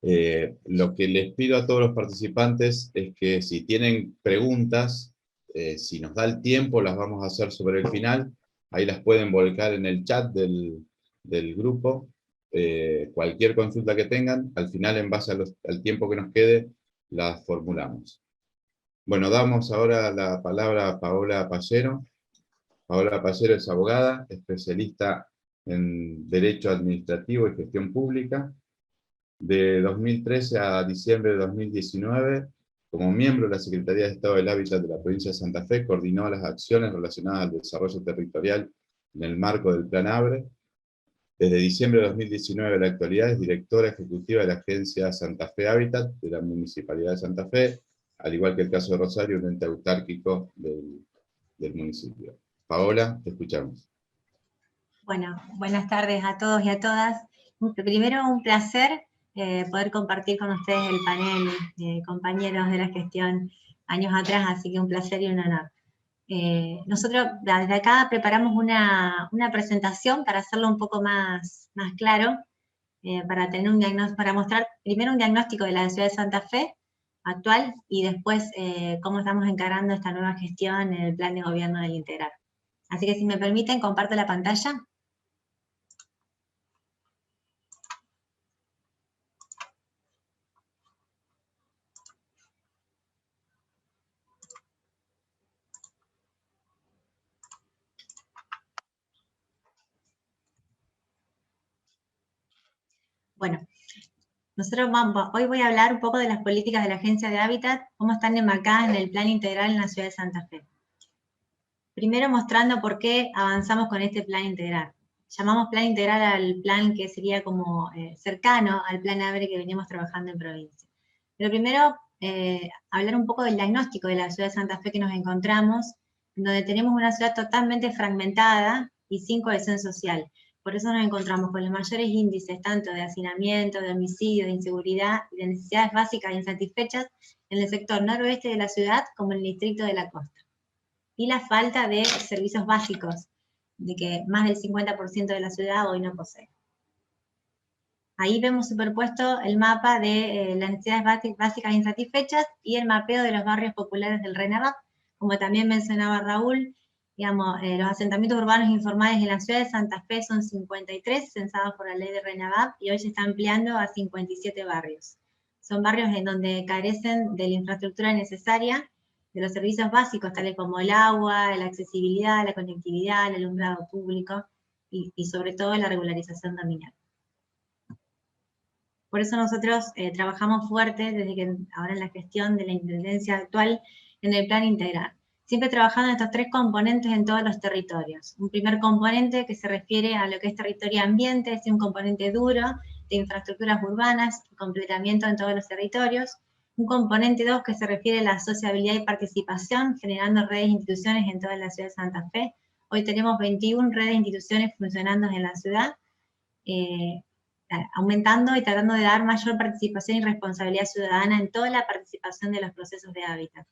[SPEAKER 2] Lo que les pido a todos los participantes es que si tienen preguntas, si nos da el tiempo, las vamos a hacer sobre el final. Ahí las pueden volcar en el chat del grupo. Cualquier consulta que tengan, al final, en base al tiempo que nos quede, las formulamos. Bueno, damos ahora la palabra a Paola Pallero. Paola Pallero es abogada, especialista en Derecho Administrativo y Gestión Pública. De 2013 a diciembre de 2019, como miembro de la Secretaría de Estado del Hábitat de la provincia de Santa Fe, coordinó las acciones relacionadas al desarrollo territorial en el marco del Plan ABRE. Desde diciembre de 2019 a la actualidad es directora ejecutiva de la Agencia Santa Fe Hábitat de la Municipalidad de Santa Fe, al igual que el caso de Rosario, un ente autárquico del municipio. Paola, te escuchamos.
[SPEAKER 4] Bueno, buenas tardes a todos y a todas. Primero, un placer poder compartir con ustedes el panel de compañeros de la gestión años atrás, así que un placer y un honor. Nosotros desde acá preparamos una presentación para hacerlo un poco más claro, para tener un diagnóstico, para mostrar primero un diagnóstico de la ciudad de Santa Fe actual, y después cómo estamos encarando esta nueva gestión en el plan de gobierno del Integral. Así que si me permiten, comparto la pantalla. Bueno, hoy voy a hablar un poco de las políticas de la Agencia de Hábitat, cómo están enmarcadas en el Plan Integral en la ciudad de Santa Fe. Primero mostrando por qué avanzamos con este Plan Integral. Llamamos Plan Integral al plan que sería como cercano al Plan ABRE que veníamos trabajando en provincia. Pero primero, hablar un poco del diagnóstico de la ciudad de Santa Fe que nos encontramos, donde tenemos una ciudad totalmente fragmentada y sin cohesión social. Por eso nos encontramos con los mayores índices tanto de hacinamiento, de homicidio, de inseguridad y de necesidades básicas insatisfechas en el sector noroeste de la ciudad como en el distrito de la costa. Y la falta de servicios básicos, de que más del 50% de la ciudad hoy no posee. Ahí vemos superpuesto el mapa de las necesidades básicas insatisfechas y el mapeo de los barrios populares del RENAVAP. Como también mencionaba Raúl, digamos, los asentamientos urbanos informales en la ciudad de Santa Fe son 53, censados por la ley de RENAVAP, y hoy se está ampliando a 57 barrios. Son barrios en donde carecen de la infraestructura necesaria, de los servicios básicos, tales como el agua, la accesibilidad, la conectividad, el alumbrado público, y sobre todo la regularización dominal. Por eso nosotros trabajamos fuerte desde que ahora en la gestión de la Intendencia actual en el Plan Integral. Siempre trabajando en estos tres componentes en todos los territorios. Un primer componente que se refiere a lo que es territorio ambiente, es un componente duro de infraestructuras urbanas y completamiento en todos los territorios. Un componente 2 que se refiere a la sociabilidad y participación, generando redes de instituciones en toda la ciudad de Santa Fe. Hoy tenemos 21 redes de instituciones funcionando en la ciudad, aumentando y tratando de dar mayor participación y responsabilidad ciudadana en toda la participación de los procesos de hábitat.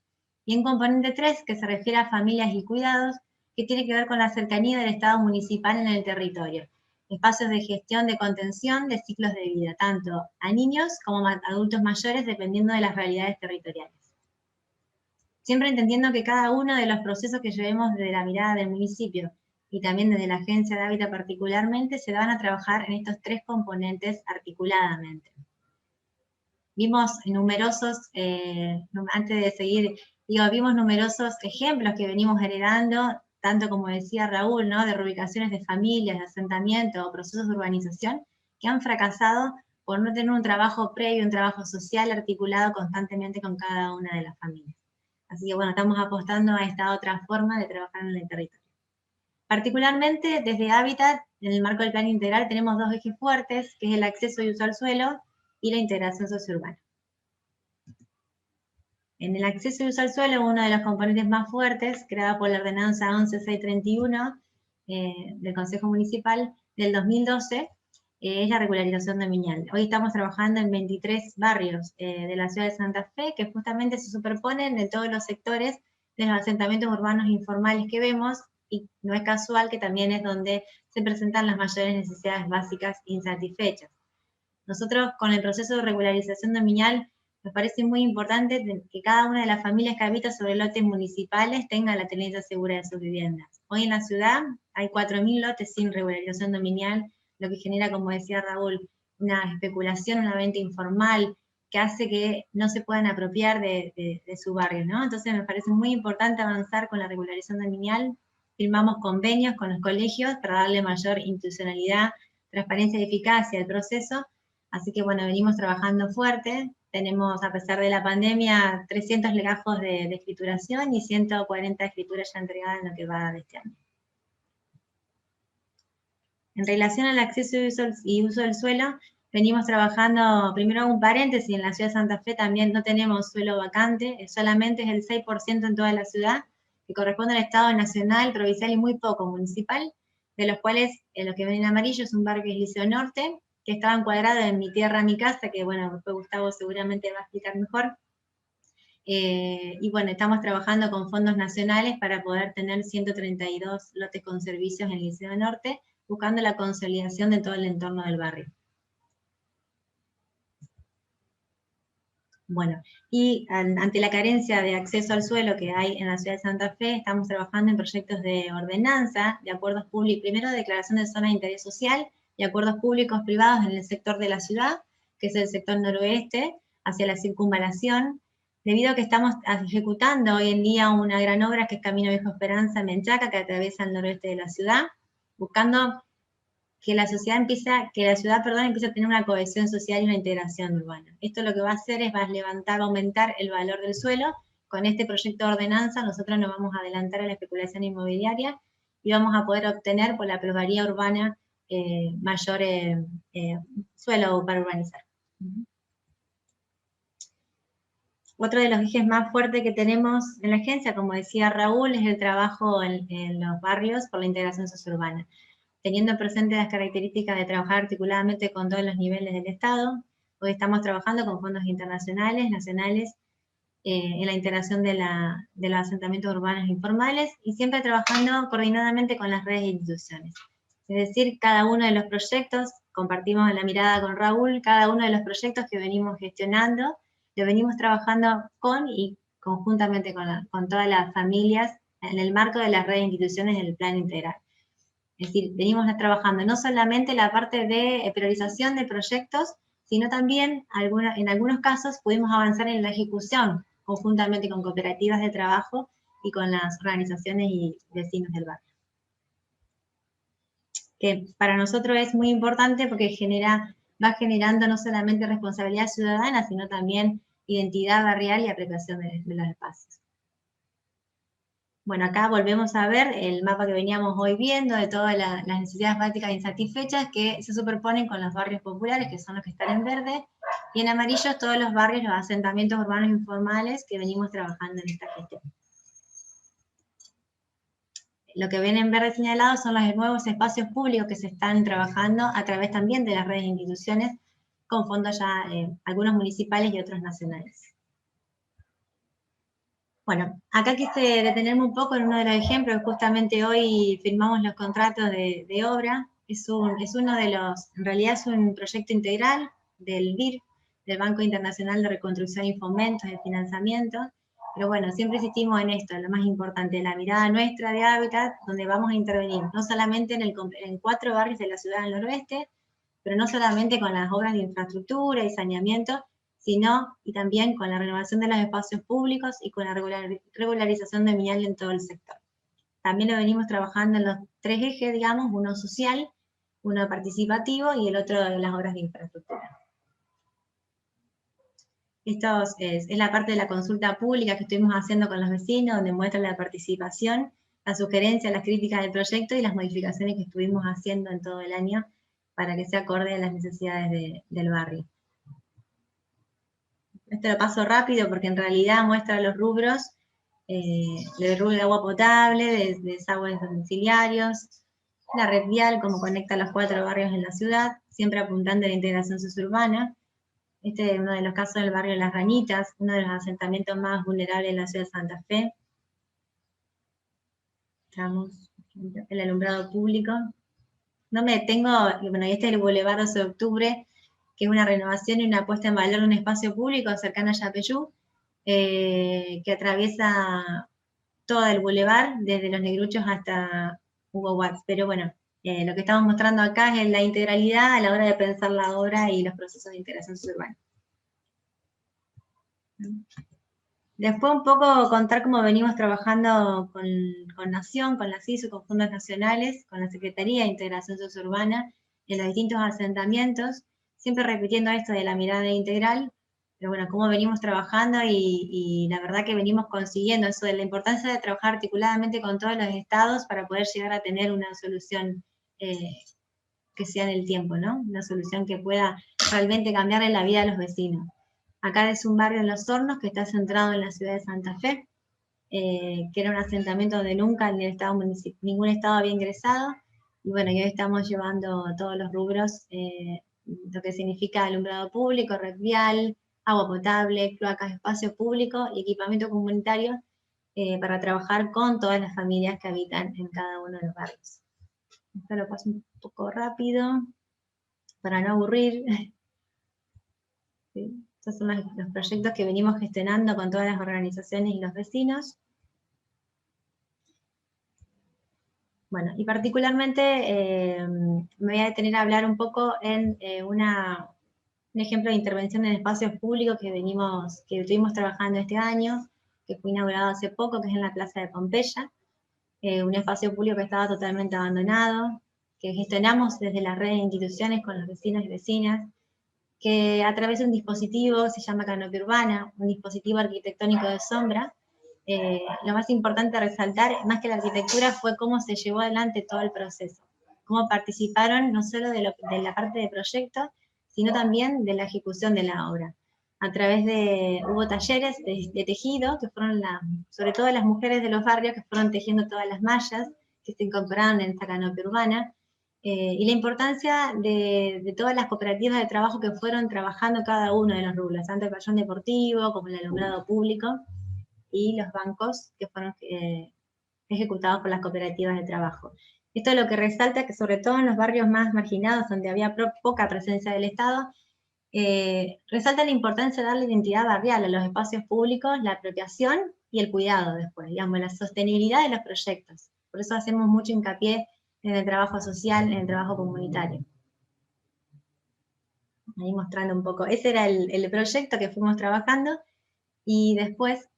[SPEAKER 4] Y un componente 3 que se refiere a familias y cuidados, que tiene que ver con la cercanía del Estado municipal en el territorio. Espacios de gestión de contención de ciclos de vida, tanto a niños como a adultos mayores, dependiendo de las realidades territoriales. Siempre entendiendo que cada uno de los procesos que llevemos desde la mirada del municipio y también desde la Agencia de Hábitat particularmente, se van a trabajar en estos 3 componentes articuladamente. Vimos numerosos, antes de seguir, vimos numerosos ejemplos que venimos generando, tanto como decía Raúl, ¿no? De reubicaciones de familias, de asentamiento o procesos de urbanización, que han fracasado por no tener un trabajo previo, un trabajo social articulado constantemente con cada una de las familias. Así que bueno, estamos apostando a esta otra forma de trabajar en el territorio. Particularmente desde Hábitat, en el marco del plan integral, tenemos 2 ejes fuertes, que es el acceso y uso al suelo y la integración sociourbana. En el acceso y uso al suelo, uno de los componentes más fuertes, creado por la ordenanza 11631 del Consejo Municipal del 2012, es la regularización dominial. Hoy estamos trabajando en 23 barrios de la ciudad de Santa Fe, que justamente se superponen en todos los sectores de los asentamientos urbanos informales que vemos, y no es casual que también es donde se presentan las mayores necesidades básicas insatisfechas. Nosotros, con el proceso de regularización dominial, nos parece muy importante que cada una de las familias que habita sobre lotes municipales tenga la tenencia segura de sus viviendas. Hoy en la ciudad hay 4.000 lotes sin regularización dominial, lo que genera, como decía Raúl, una especulación, una venta informal, que hace que no se puedan apropiar de su barrio, ¿no? Entonces me parece muy importante avanzar con la regularización dominial. Firmamos convenios con los colegios para darle mayor institucionalidad, transparencia y eficacia al proceso. Así que bueno, venimos trabajando fuerte. Tenemos, a pesar de la pandemia, 300 legajos de escrituración y 140 escrituras ya entregadas en lo que va de este año. En relación al acceso y uso del suelo, venimos trabajando, primero hago un paréntesis, en la ciudad de Santa Fe también no tenemos suelo vacante, solamente es el 6% en toda la ciudad, que corresponde al Estado nacional, provincial y muy poco municipal, de los cuales, lo que ven en amarillo es un barrio que es Liceo Norte, que estaba encuadrado en Mi Tierra, Mi Casa, que bueno, después Gustavo seguramente va a explicar mejor. Y bueno, estamos trabajando con fondos nacionales para poder tener 132 lotes con servicios en el Liceo Norte, buscando la consolidación de todo el entorno del barrio. Bueno, y ante la carencia de acceso al suelo que hay en la ciudad de Santa Fe, estamos trabajando en proyectos de ordenanza, de acuerdos públicos, primero declaración de zona de interés social, y acuerdos públicos privados en el sector de la ciudad, que es el sector noroeste, hacia la circunvalación, debido a que estamos ejecutando hoy en día una gran obra que es Camino Viejo Esperanza Menchaca, que atraviesa el noroeste de la ciudad, buscando que la ciudad empiece a tener una cohesión social y una integración urbana. Esto lo que va a hacer es va a aumentar el valor del suelo. Con este proyecto de ordenanza nosotros nos vamos a adelantar a la especulación inmobiliaria y vamos a poder obtener por la plusvalía urbana mayor suelo para urbanizar. Otro de los ejes más fuertes que tenemos en la agencia, como decía Raúl, es el trabajo en los barrios por la integración sociourbana, teniendo presente las características de trabajar articuladamente con todos los niveles del Estado. Hoy estamos trabajando con fondos internacionales, nacionales, en la integración de los asentamientos urbanos informales, y siempre trabajando coordinadamente con las redes de instituciones. Es decir, cada uno de los proyectos, compartimos la mirada con Raúl, cada uno de los proyectos que venimos gestionando, lo venimos trabajando con y conjuntamente con todas las familias en el marco de las redes de instituciones del plan integral. Es decir, venimos trabajando no solamente la parte de priorización de proyectos, sino también en algunos casos pudimos avanzar en la ejecución conjuntamente con cooperativas de trabajo y con las organizaciones y vecinos del barrio. Que para nosotros es muy importante porque va generando no solamente responsabilidad ciudadana, sino también identidad barrial y apropiación de los espacios. Bueno, acá volvemos a ver el mapa que veníamos hoy viendo de todas las necesidades básicas insatisfechas que se superponen con los barrios populares, que son los que están en verde, Y en amarillos todos los barrios, los asentamientos urbanos informales que venimos trabajando en esta gestión. Lo que ven en verde señalado son los nuevos espacios públicos que se están trabajando a través también de las redes de instituciones, con fondos ya algunos municipales y otros nacionales. Bueno, acá quise detenerme un poco en uno de los ejemplos, justamente hoy firmamos los contratos de obra, es uno de los, en realidad es un proyecto integral del BIR, del Banco Internacional de Reconstrucción y Fomento de Financiamiento, pero bueno, siempre insistimos en esto, lo más importante, la mirada nuestra de Hábitat, donde vamos a intervenir, no solamente en 4 barrios de la ciudad del noroeste, pero no solamente con las obras de infraestructura y saneamiento, sino y también con la renovación de los espacios públicos y con la regularización de vial en todo el sector. También lo venimos trabajando en los 3 ejes, digamos, uno social, uno participativo y el otro de las obras de infraestructura. Esto es la parte de la consulta pública que estuvimos haciendo con los vecinos, donde muestra la participación, las sugerencias, las críticas del proyecto y las modificaciones que estuvimos haciendo en todo el año para que se acorde a las necesidades del barrio. Esto lo paso rápido porque en realidad muestra los rubros, el rubro de agua potable, de desagües domiciliarios, la red vial, cómo conecta los 4 barrios en la ciudad, siempre apuntando a la integración suburbana. Este es uno de los casos del barrio Las Ranitas, uno de los asentamientos más vulnerables de la ciudad de Santa Fe. Estamos el alumbrado público. No me detengo, bueno, y este es el Boulevard 12 de Octubre, que es una renovación y una puesta en valor de un espacio público cercano a Yapeyú, que atraviesa todo el bulevar, desde Los Negruchos hasta Hugo Watts. Pero bueno, lo que estamos mostrando acá es la integralidad a la hora de pensar la obra y los procesos de integración suburbana. Después un poco contar cómo venimos trabajando con Nación, con la CISU, con fondos nacionales, con la Secretaría de Integración Suburbana, en los distintos asentamientos, siempre repitiendo esto de la mirada integral, pero bueno, cómo venimos trabajando y la verdad que venimos consiguiendo eso de la importancia de trabajar articuladamente con todos los estados para poder llegar a tener una solución que sea en el tiempo, ¿no? Una solución que pueda realmente cambiar en la vida de los vecinos. Acá es un barrio en Los Hornos que está centrado en la ciudad de Santa Fe, que era un asentamiento donde nunca ningún estado había ingresado, y bueno, y hoy estamos llevando todos los rubros, lo que significa alumbrado público, red vial, agua potable, cloacas, espacio público y equipamiento comunitario, para trabajar con todas las familias que habitan en cada uno de los barrios. Esto lo paso un poco rápido, para no aburrir. ¿Sí? Estos son los proyectos que venimos gestionando con todas las organizaciones y los vecinos. Bueno, y particularmente me voy a detener a hablar un poco en un ejemplo de intervención en espacios públicos que estuvimos trabajando este año, que fue inaugurado hace poco, que es en la Plaza de Pompeya, un espacio público que estaba totalmente abandonado, que gestionamos desde las redes de instituciones con los vecinos y vecinas, que a través de un dispositivo que se llama Canopia Urbana, un dispositivo arquitectónico de sombra, lo más importante a resaltar, más que la arquitectura, fue cómo se llevó adelante todo el proceso, cómo participaron no solo de la parte de proyecto, sino también de la ejecución de la obra. Hubo talleres de tejido, que fueron sobre todo las mujeres de los barrios que fueron tejiendo todas las mallas que se incorporaron en esta canopia urbana, y la importancia de todas las cooperativas de trabajo que fueron trabajando cada uno de los rubros, tanto el pabellón deportivo como el alumbrado público, y los bancos que fueron ejecutados por las cooperativas de trabajo. Esto es lo que resalta que sobre todo en los barrios más marginados, donde había poca presencia del Estado, resalta la importancia de darle identidad barrial a los espacios públicos, la apropiación y el cuidado después, digamos, la sostenibilidad de los proyectos. Por eso hacemos mucho hincapié en el trabajo social, en el trabajo comunitario. Ahí mostrando un poco, ese era el proyecto que fuimos trabajando, y después,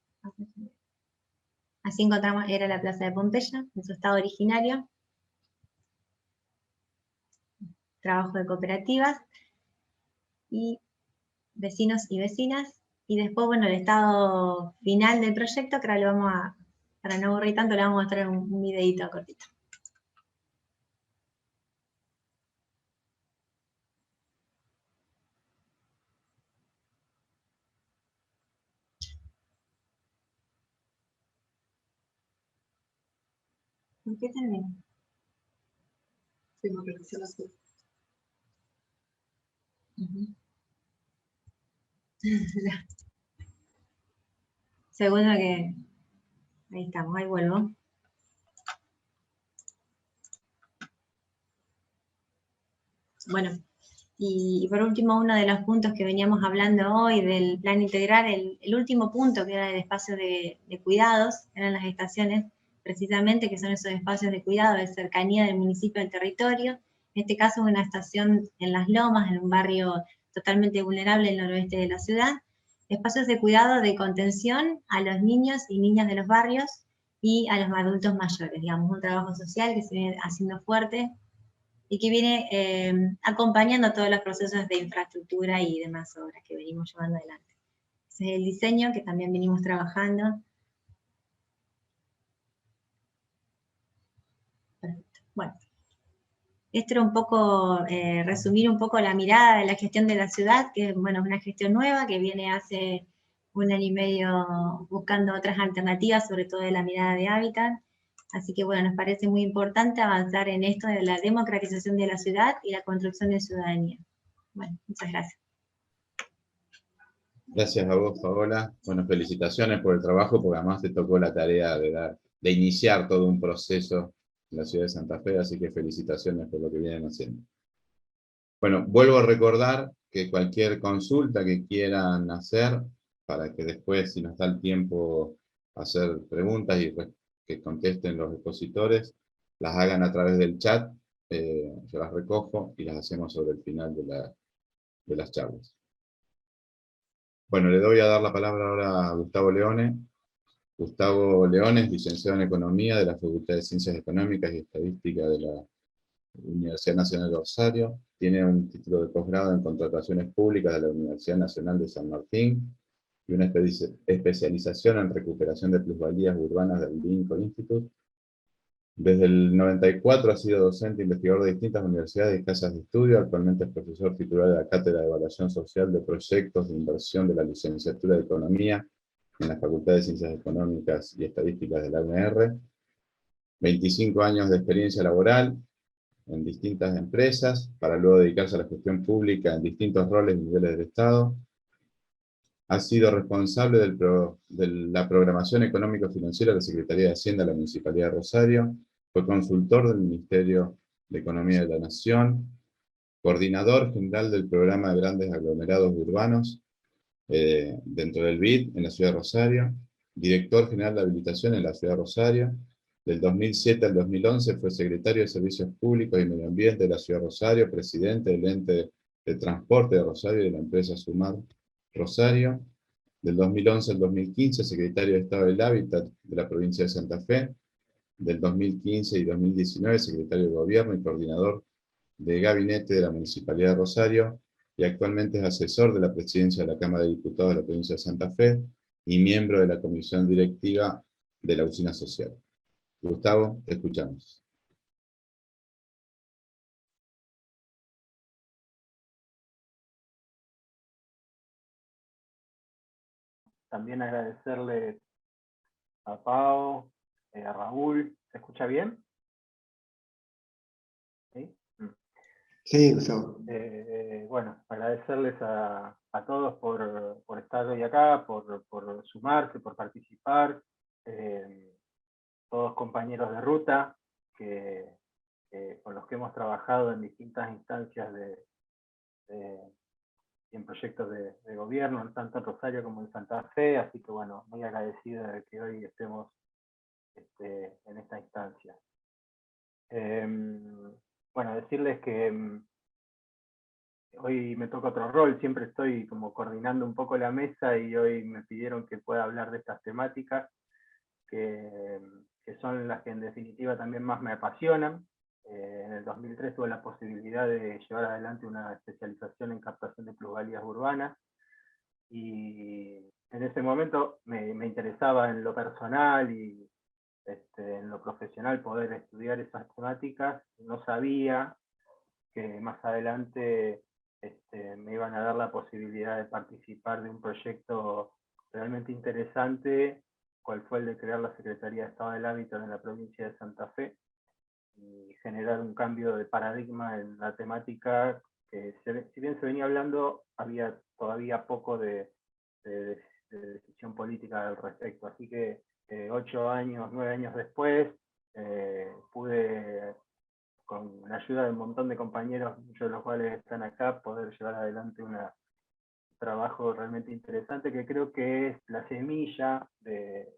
[SPEAKER 4] así encontramos, era la Plaza de Pompeya, en su estado originario, trabajo de cooperativas, y vecinos y vecinas, y después, bueno, el estado final del proyecto, que ahora lo vamos para no aburrir tanto, le vamos a mostrar un videito cortito. ¿Por qué termina?
[SPEAKER 5] Tengo que hacer las cosas.
[SPEAKER 4] Segundo que... Ahí estamos, ahí vuelvo. Bueno, y por último, uno de los puntos que veníamos hablando hoy del plan integral, el último punto que era el espacio de cuidados, eran las estaciones, precisamente, que son esos espacios de cuidado, de cercanía del municipio al territorio. En este caso, una estación en Las Lomas, en un barrio totalmente vulnerable en el noroeste de la ciudad. Espacios de cuidado, de contención a los niños y niñas de los barrios y a los adultos mayores, digamos, un trabajo social que se viene haciendo fuerte y que viene acompañando todos los procesos de infraestructura y demás obras que venimos llevando adelante. Ese es el diseño que también venimos trabajando. Perfecto. Bueno, esto era un poco, resumir un poco la mirada de la gestión de la ciudad, que bueno, es una gestión nueva que viene hace 1 año y medio buscando otras alternativas, sobre todo de la mirada de hábitat. Así que bueno, nos parece muy importante avanzar en esto de la democratización de la ciudad y la construcción de ciudadanía. Bueno, muchas gracias.
[SPEAKER 2] Gracias a vos, Paola. Bueno, felicitaciones por el trabajo, porque además te tocó la tarea de iniciar todo un proceso en la ciudad de Santa Fe, así que felicitaciones por lo que vienen haciendo. Bueno, vuelvo a recordar que cualquier consulta que quieran hacer, para que después, si nos da el tiempo, hacer preguntas y pues, que contesten los expositores, las hagan a través del chat, yo las recojo y las hacemos sobre el final de las charlas. Bueno, le doy a dar la palabra ahora a Gustavo Leone. Gustavo Leone es licenciado en Economía de la Facultad de Ciencias Económicas y Estadística de la Universidad Nacional de Rosario. Tiene un título de posgrado en Contrataciones Públicas de la Universidad Nacional de San Martín y una especialización en recuperación de plusvalías urbanas del Lincoln Institute. Desde el 94 ha sido docente e investigador de distintas universidades y casas de estudio. Actualmente es profesor titular de la Cátedra de Evaluación Social de Proyectos de Inversión de la Licenciatura de Economía en la Facultad de Ciencias Económicas y Estadísticas de la UNR. 25 años de experiencia laboral en distintas empresas, para luego dedicarse a la gestión pública en distintos roles y niveles del Estado. Ha sido responsable de la programación económico-financiera de la Secretaría de Hacienda de la Municipalidad de Rosario. Fue consultor del Ministerio de Economía de la Nación, coordinador general del programa de grandes aglomerados urbanos dentro del BID en la ciudad de Rosario, director general de habilitación en la ciudad de Rosario. Del 2007 al 2011 fue secretario de Servicios Públicos y Medio Ambiente de la ciudad de Rosario, presidente del ente de transporte de Rosario y de la empresa Sumar Rosario. Del 2011 al 2015, secretario de Estado del Hábitat de la provincia de Santa Fe. Del 2015 y 2019, secretario de Gobierno y coordinador de gabinete de la Municipalidad de Rosario, y actualmente es asesor de la presidencia de la Cámara de Diputados de la provincia de Santa Fe y miembro de la comisión directiva de la Usina Social. Gustavo, te escuchamos.
[SPEAKER 6] También agradecerle a Pau, a Raúl. ¿Se escucha bien? ¿Sí?
[SPEAKER 3] Sí, Gustavo.
[SPEAKER 6] Bueno, agradecerles a todos por estar hoy acá, por sumarse, por participar. Todos compañeros de ruta con los que hemos trabajado en distintas instancias y en proyectos de gobierno, tanto en Rosario como en Santa Fe, así que bueno, muy agradecido de que hoy estemos en esta instancia. Bueno, decirles que hoy me toca otro rol, siempre estoy como coordinando un poco la mesa y hoy me pidieron que pueda hablar de estas temáticas que son las que en definitiva también más me apasionan. En el 2003 tuve la posibilidad de llevar adelante una especialización en captación de plusvalías urbanas y en ese momento me interesaba en lo personal y en lo profesional poder estudiar esas temáticas. No sabía que más adelante me iban a dar la posibilidad de participar de un proyecto realmente interesante cual fue el de crear la Secretaría de Estado del Hábitat en la provincia de Santa Fe, y generar un cambio de paradigma en la temática, que si bien se venía hablando, había todavía poco de decisión política al respecto. Así que 8 años, 9 años después, pude, con la ayuda de un montón de compañeros, muchos de los cuales están acá, poder llevar adelante un trabajo realmente interesante, que creo que es la semilla de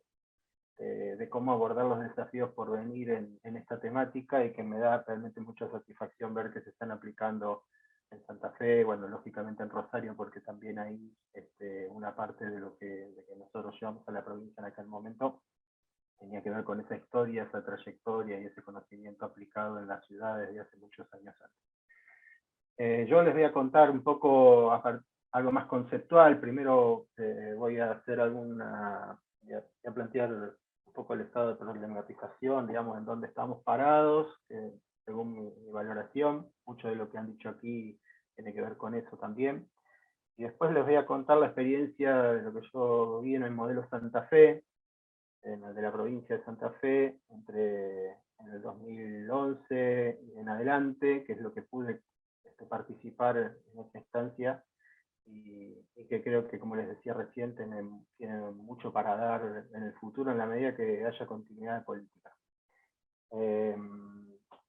[SPEAKER 6] cómo abordar los desafíos por venir en esta temática, y que me da realmente mucha satisfacción ver que se están aplicando en Santa Fe, bueno, lógicamente en Rosario, porque también hay una parte de lo que nosotros llevamos a la provincia en aquel momento, tenía que ver con esa historia, esa trayectoria y ese conocimiento aplicado en la ciudad desde hace muchos años antes. Yo les voy a contar un poco algo más conceptual. Primero voy a hacer voy a plantear un poco el estado de problematización, digamos, en dónde estamos parados, según mi valoración. Mucho de lo que han dicho aquí tiene que ver con eso también. Y después les voy a contar la experiencia de lo que yo vi en el modelo Santa Fe, en el de la provincia de Santa Fe, en el 2011 y en adelante, que es lo que pude participar en esta instancia, y que creo que, como les decía recién, tienen mucho para dar en el futuro en la medida que haya continuidad de política.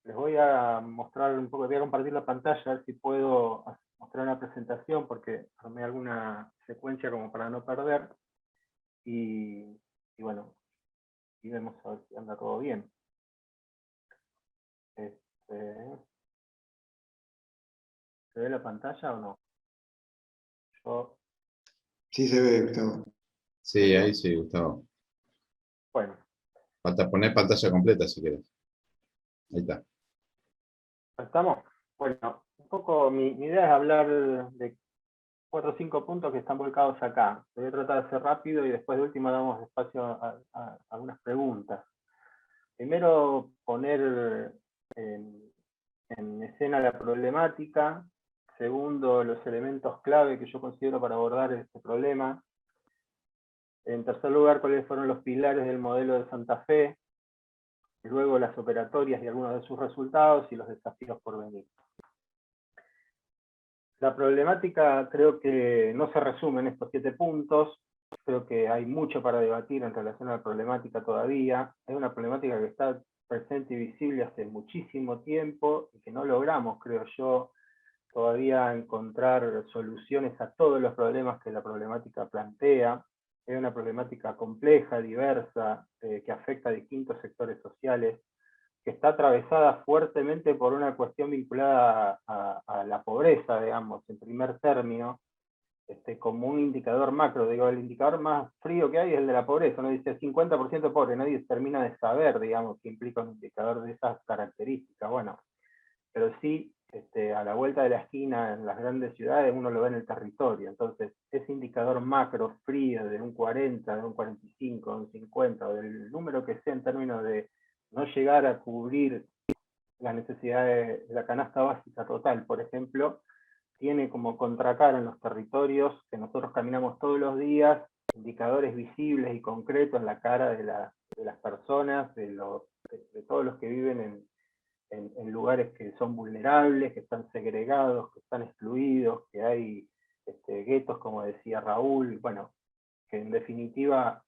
[SPEAKER 6] Les voy a mostrar un poco, voy a compartir la pantalla, a ver si puedo mostrar una presentación, porque armé alguna secuencia como para no perder, y bueno, y vemos a ver si anda todo bien. ¿Se ve la pantalla o no?
[SPEAKER 3] Sí se ve, Gustavo.
[SPEAKER 2] Sí, ahí sí, Gustavo.
[SPEAKER 6] Bueno.
[SPEAKER 2] Falta poner pantalla completa si querés. Ahí está.
[SPEAKER 6] ¿Estamos? Bueno, un poco mi idea es hablar de 4 o 5 puntos que están volcados acá. Voy a tratar de ser rápido y después de última damos espacio a algunas preguntas. Primero, poner en escena la problemática. Segundo, los elementos clave que yo considero para abordar este problema. En tercer lugar, cuáles fueron los pilares del modelo de Santa Fe. Luego, las operatorias y algunos de sus resultados y los desafíos por venir. La problemática creo que no se resume en estos 7 puntos. Creo que hay mucho para debatir en relación a la problemática todavía. Es una problemática que está presente y visible hace muchísimo tiempo y que no logramos, creo yo, todavía encontrar soluciones a todos los problemas que la problemática plantea. Es una problemática compleja, diversa, que afecta a distintos sectores sociales, que está atravesada fuertemente por una cuestión vinculada a la pobreza, digamos, en primer término, como un indicador macro. Digo, el indicador más frío que hay es el de la pobreza. Uno dice 50% pobre, nadie termina de saber, digamos, qué implica un indicador de esas características. Bueno, pero sí, a la vuelta de la esquina en las grandes ciudades uno lo ve en el territorio. Entonces, ese indicador macro frío de un 40, de un 45, de un 50, o del número que sea en términos de no llegar a cubrir las necesidades de la canasta básica total, por ejemplo, tiene como contracara en los territorios que nosotros caminamos todos los días, indicadores visibles y concretos en la cara de las personas, de todos los que viven en lugares que son vulnerables, que están segregados, que están excluidos, que hay guetos, como decía Raúl, bueno, que en definitiva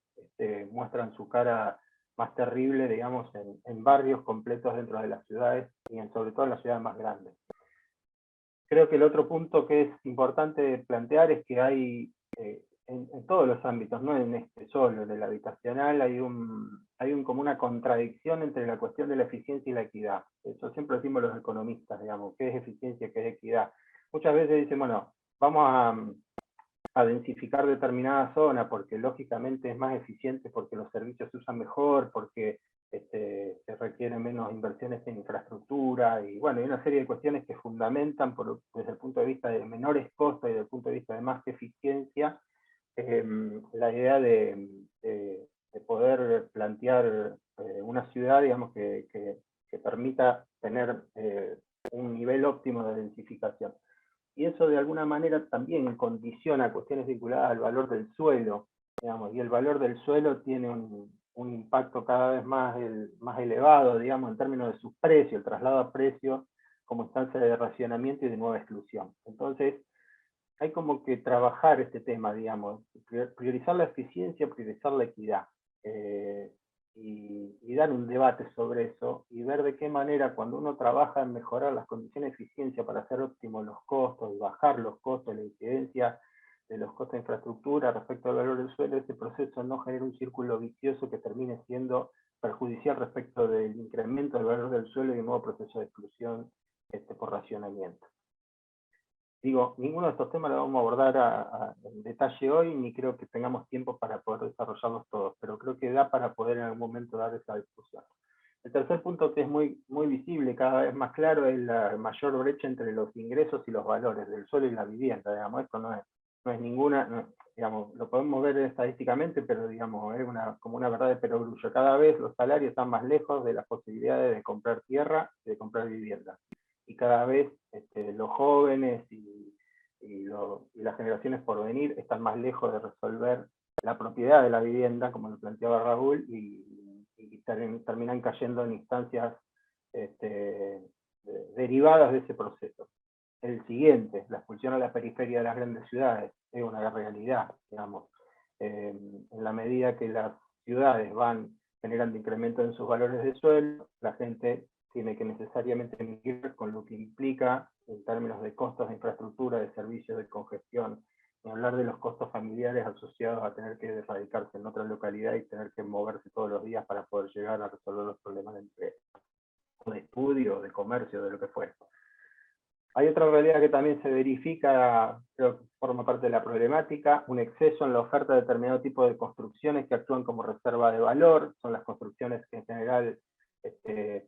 [SPEAKER 6] muestran su cara más terrible, digamos, en barrios completos dentro de las ciudades y sobre todo en las ciudades más grandes. Creo que el otro punto que es importante plantear es que hay en todos los ámbitos, no en este solo, en el habitacional, hay como una contradicción entre la cuestión de la eficiencia y la equidad. Eso siempre decimos los economistas, digamos, qué es eficiencia, qué es equidad. Muchas veces dicen, bueno, vamos a densificar determinada zona porque lógicamente es más eficiente, porque los servicios se usan mejor, porque se requieren menos inversiones en infraestructura, y bueno, hay una serie de cuestiones que fundamentan desde el punto de vista de menores costos y desde el punto de vista de más eficiencia, la idea de poder plantear una ciudad, digamos, que permita tener un nivel óptimo de densificación. Y eso de alguna manera también condiciona cuestiones vinculadas al valor del suelo. digamos, y el valor del suelo tiene un impacto cada vez más elevado, digamos, en términos de su precio, el traslado a precio como instancia de racionamiento y de nueva exclusión. Entonces, hay como que trabajar este tema, digamos, priorizar la eficiencia, priorizar la equidad, y dar un debate sobre eso, y ver de qué manera cuando uno trabaja en mejorar las condiciones de eficiencia para hacer óptimos los costos, y bajar los costos, la incidencia de los costos de infraestructura respecto al valor del suelo, ese proceso no genera un círculo vicioso que termine siendo perjudicial respecto del incremento del valor del suelo y un nuevo proceso de exclusión por racionamiento. Digo, ninguno de estos temas lo vamos a abordar en detalle hoy, ni creo que tengamos tiempo para poder desarrollarlos todos, pero creo que da para poder en algún momento dar esa discusión. El tercer punto que es muy visible, cada vez más claro, es la mayor brecha entre los ingresos y los valores del suelo y la vivienda. Digamos, esto no es ninguna, digamos, lo podemos ver estadísticamente, pero digamos, es como una verdad de perogrullo. Cada vez los salarios están más lejos de las posibilidades de comprar tierra y de comprar vivienda. Y cada vez los jóvenes y las generaciones por venir están más lejos de resolver la propiedad de la vivienda, como lo planteaba Raúl, y terminan cayendo en instancias derivadas de ese proceso. El siguiente, la expulsión a la periferia de las grandes ciudades, es una realidad, digamos. En la medida que las ciudades van generando incremento en sus valores de suelo, la gente tiene que necesariamente migrar, con lo que implica en términos de costos de infraestructura, de servicios, de congestión, ni hablar de los costos familiares asociados a tener que radicarse en otra localidad y tener que moverse todos los días para poder llegar a resolver los problemas de empleo, o de estudio, de comercio, de lo que fuera. Hay otra realidad que también se verifica, creo que forma parte de la problemática, un exceso en la oferta de determinado tipo de construcciones que actúan como reserva de valor, son las construcciones que en general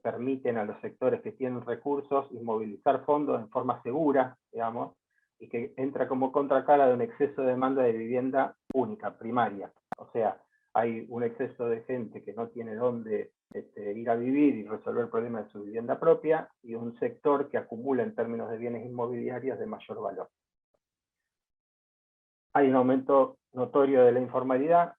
[SPEAKER 6] permiten a los sectores que tienen recursos inmovilizar fondos en forma segura, digamos, y que entra como contracara de un exceso de demanda de vivienda única, primaria. O sea, hay un exceso de gente que no tiene dónde ir a vivir y resolver el problema de su vivienda propia, y un sector que acumula en términos de bienes inmobiliarios de mayor valor. Hay un aumento notorio de la informalidad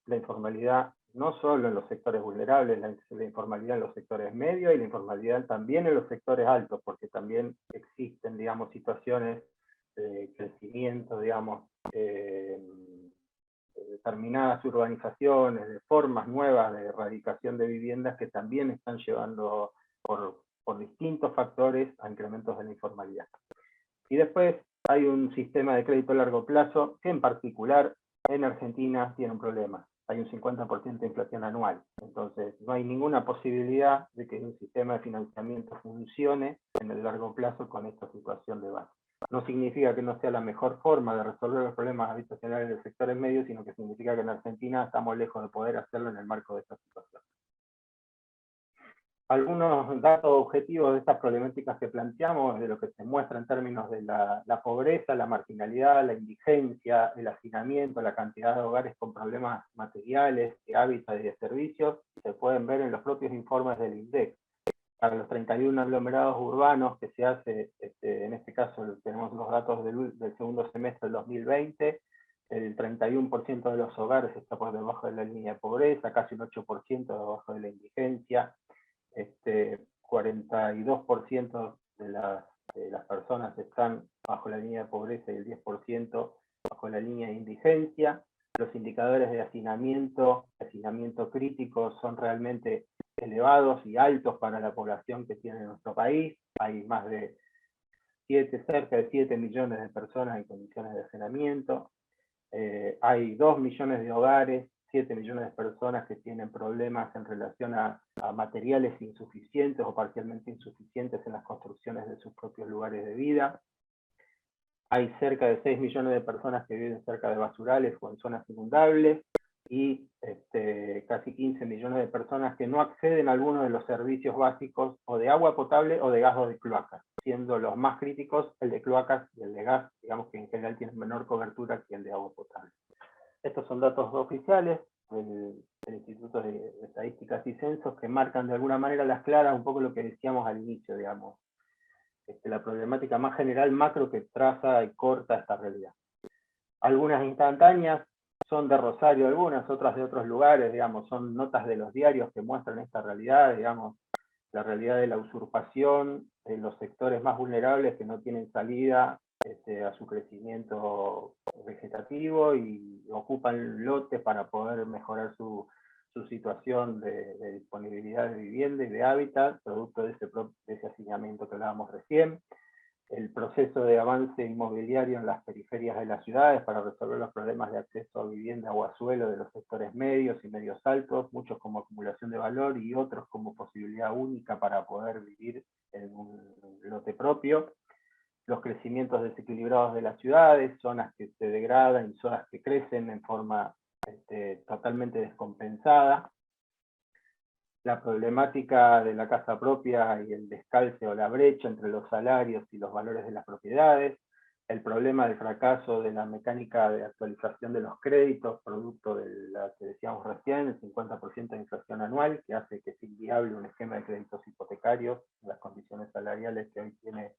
[SPEAKER 6] no solo en los sectores vulnerables, la informalidad en los sectores medios y la informalidad también en los sectores altos, porque también existen, digamos, situaciones de crecimiento, digamos, determinadas urbanizaciones, de formas nuevas de erradicación de viviendas que también están llevando por distintos factores a incrementos de la informalidad. Y después hay un sistema de crédito a largo plazo que en particular en Argentina tiene un problema. Hay un 50% de inflación anual. Entonces no hay ninguna posibilidad de que un sistema de financiamiento funcione en el largo plazo con esta situación de base. No significa que no sea la mejor forma de resolver los problemas habitacionales de sectores medios, sino que significa que en Argentina estamos lejos de poder hacerlo en el marco de esta situación. Algunos datos objetivos de estas problemáticas que planteamos, de lo que se muestra en términos de la pobreza, la marginalidad, la indigencia, el hacinamiento, la cantidad de hogares con problemas materiales, de hábitat y de servicios, se pueden ver en los propios informes del INDEC. Para los 31 aglomerados urbanos que se hace, en este caso tenemos los datos del segundo semestre del 2020, el 31% de los hogares está por debajo de la línea de pobreza, casi un 8% debajo de la indigencia, 42% de las personas están bajo la línea de pobreza y el 10% bajo la línea de indigencia. Los indicadores de hacinamiento crítico son realmente elevados y altos para la población que tiene nuestro país. Hay más de cerca de 7 millones de personas en condiciones de hacinamiento. Hay 2 millones de hogares, 7 millones de personas que tienen problemas en relación a materiales insuficientes o parcialmente insuficientes en las construcciones de sus propios lugares de vida. Hay cerca de 6 millones de personas que viven cerca de basurales o en zonas inundables, y casi 15 millones de personas que no acceden a alguno de los servicios básicos o de agua potable o de gas o de cloacas, siendo los más críticos el de cloacas y el de gas, digamos que en general tienen menor cobertura que el de agua potable. Estos son datos oficiales del Instituto de Estadísticas y Censos que marcan de alguna manera las claras un poco lo que decíamos al inicio, digamos, la problemática más general macro que traza y corta esta realidad. Algunas instantáneas son de Rosario algunas, otras de otros lugares, digamos, son notas de los diarios que muestran esta realidad, digamos, la realidad de la usurpación de los sectores más vulnerables que no tienen salida a su crecimiento vegetativo y ocupan lotes para poder mejorar su situación de disponibilidad de vivienda y de hábitat, producto de ese hacinamiento que hablábamos recién. El proceso de avance inmobiliario en las periferias de las ciudades para resolver los problemas de acceso a vivienda o a suelo de los sectores medios y medios altos, muchos como acumulación de valor y otros como posibilidad única para poder vivir en un lote propio. Los crecimientos desequilibrados de las ciudades, zonas que se degradan y zonas que crecen en forma totalmente descompensada. La problemática de la casa propia y el descalce o la brecha entre los salarios y los valores de las propiedades, el problema del fracaso de la mecánica de actualización de los créditos, producto de la que decíamos recién, el 50% de inflación anual, que hace que sea inviable un esquema de créditos hipotecarios en las condiciones salariales que hoy tiene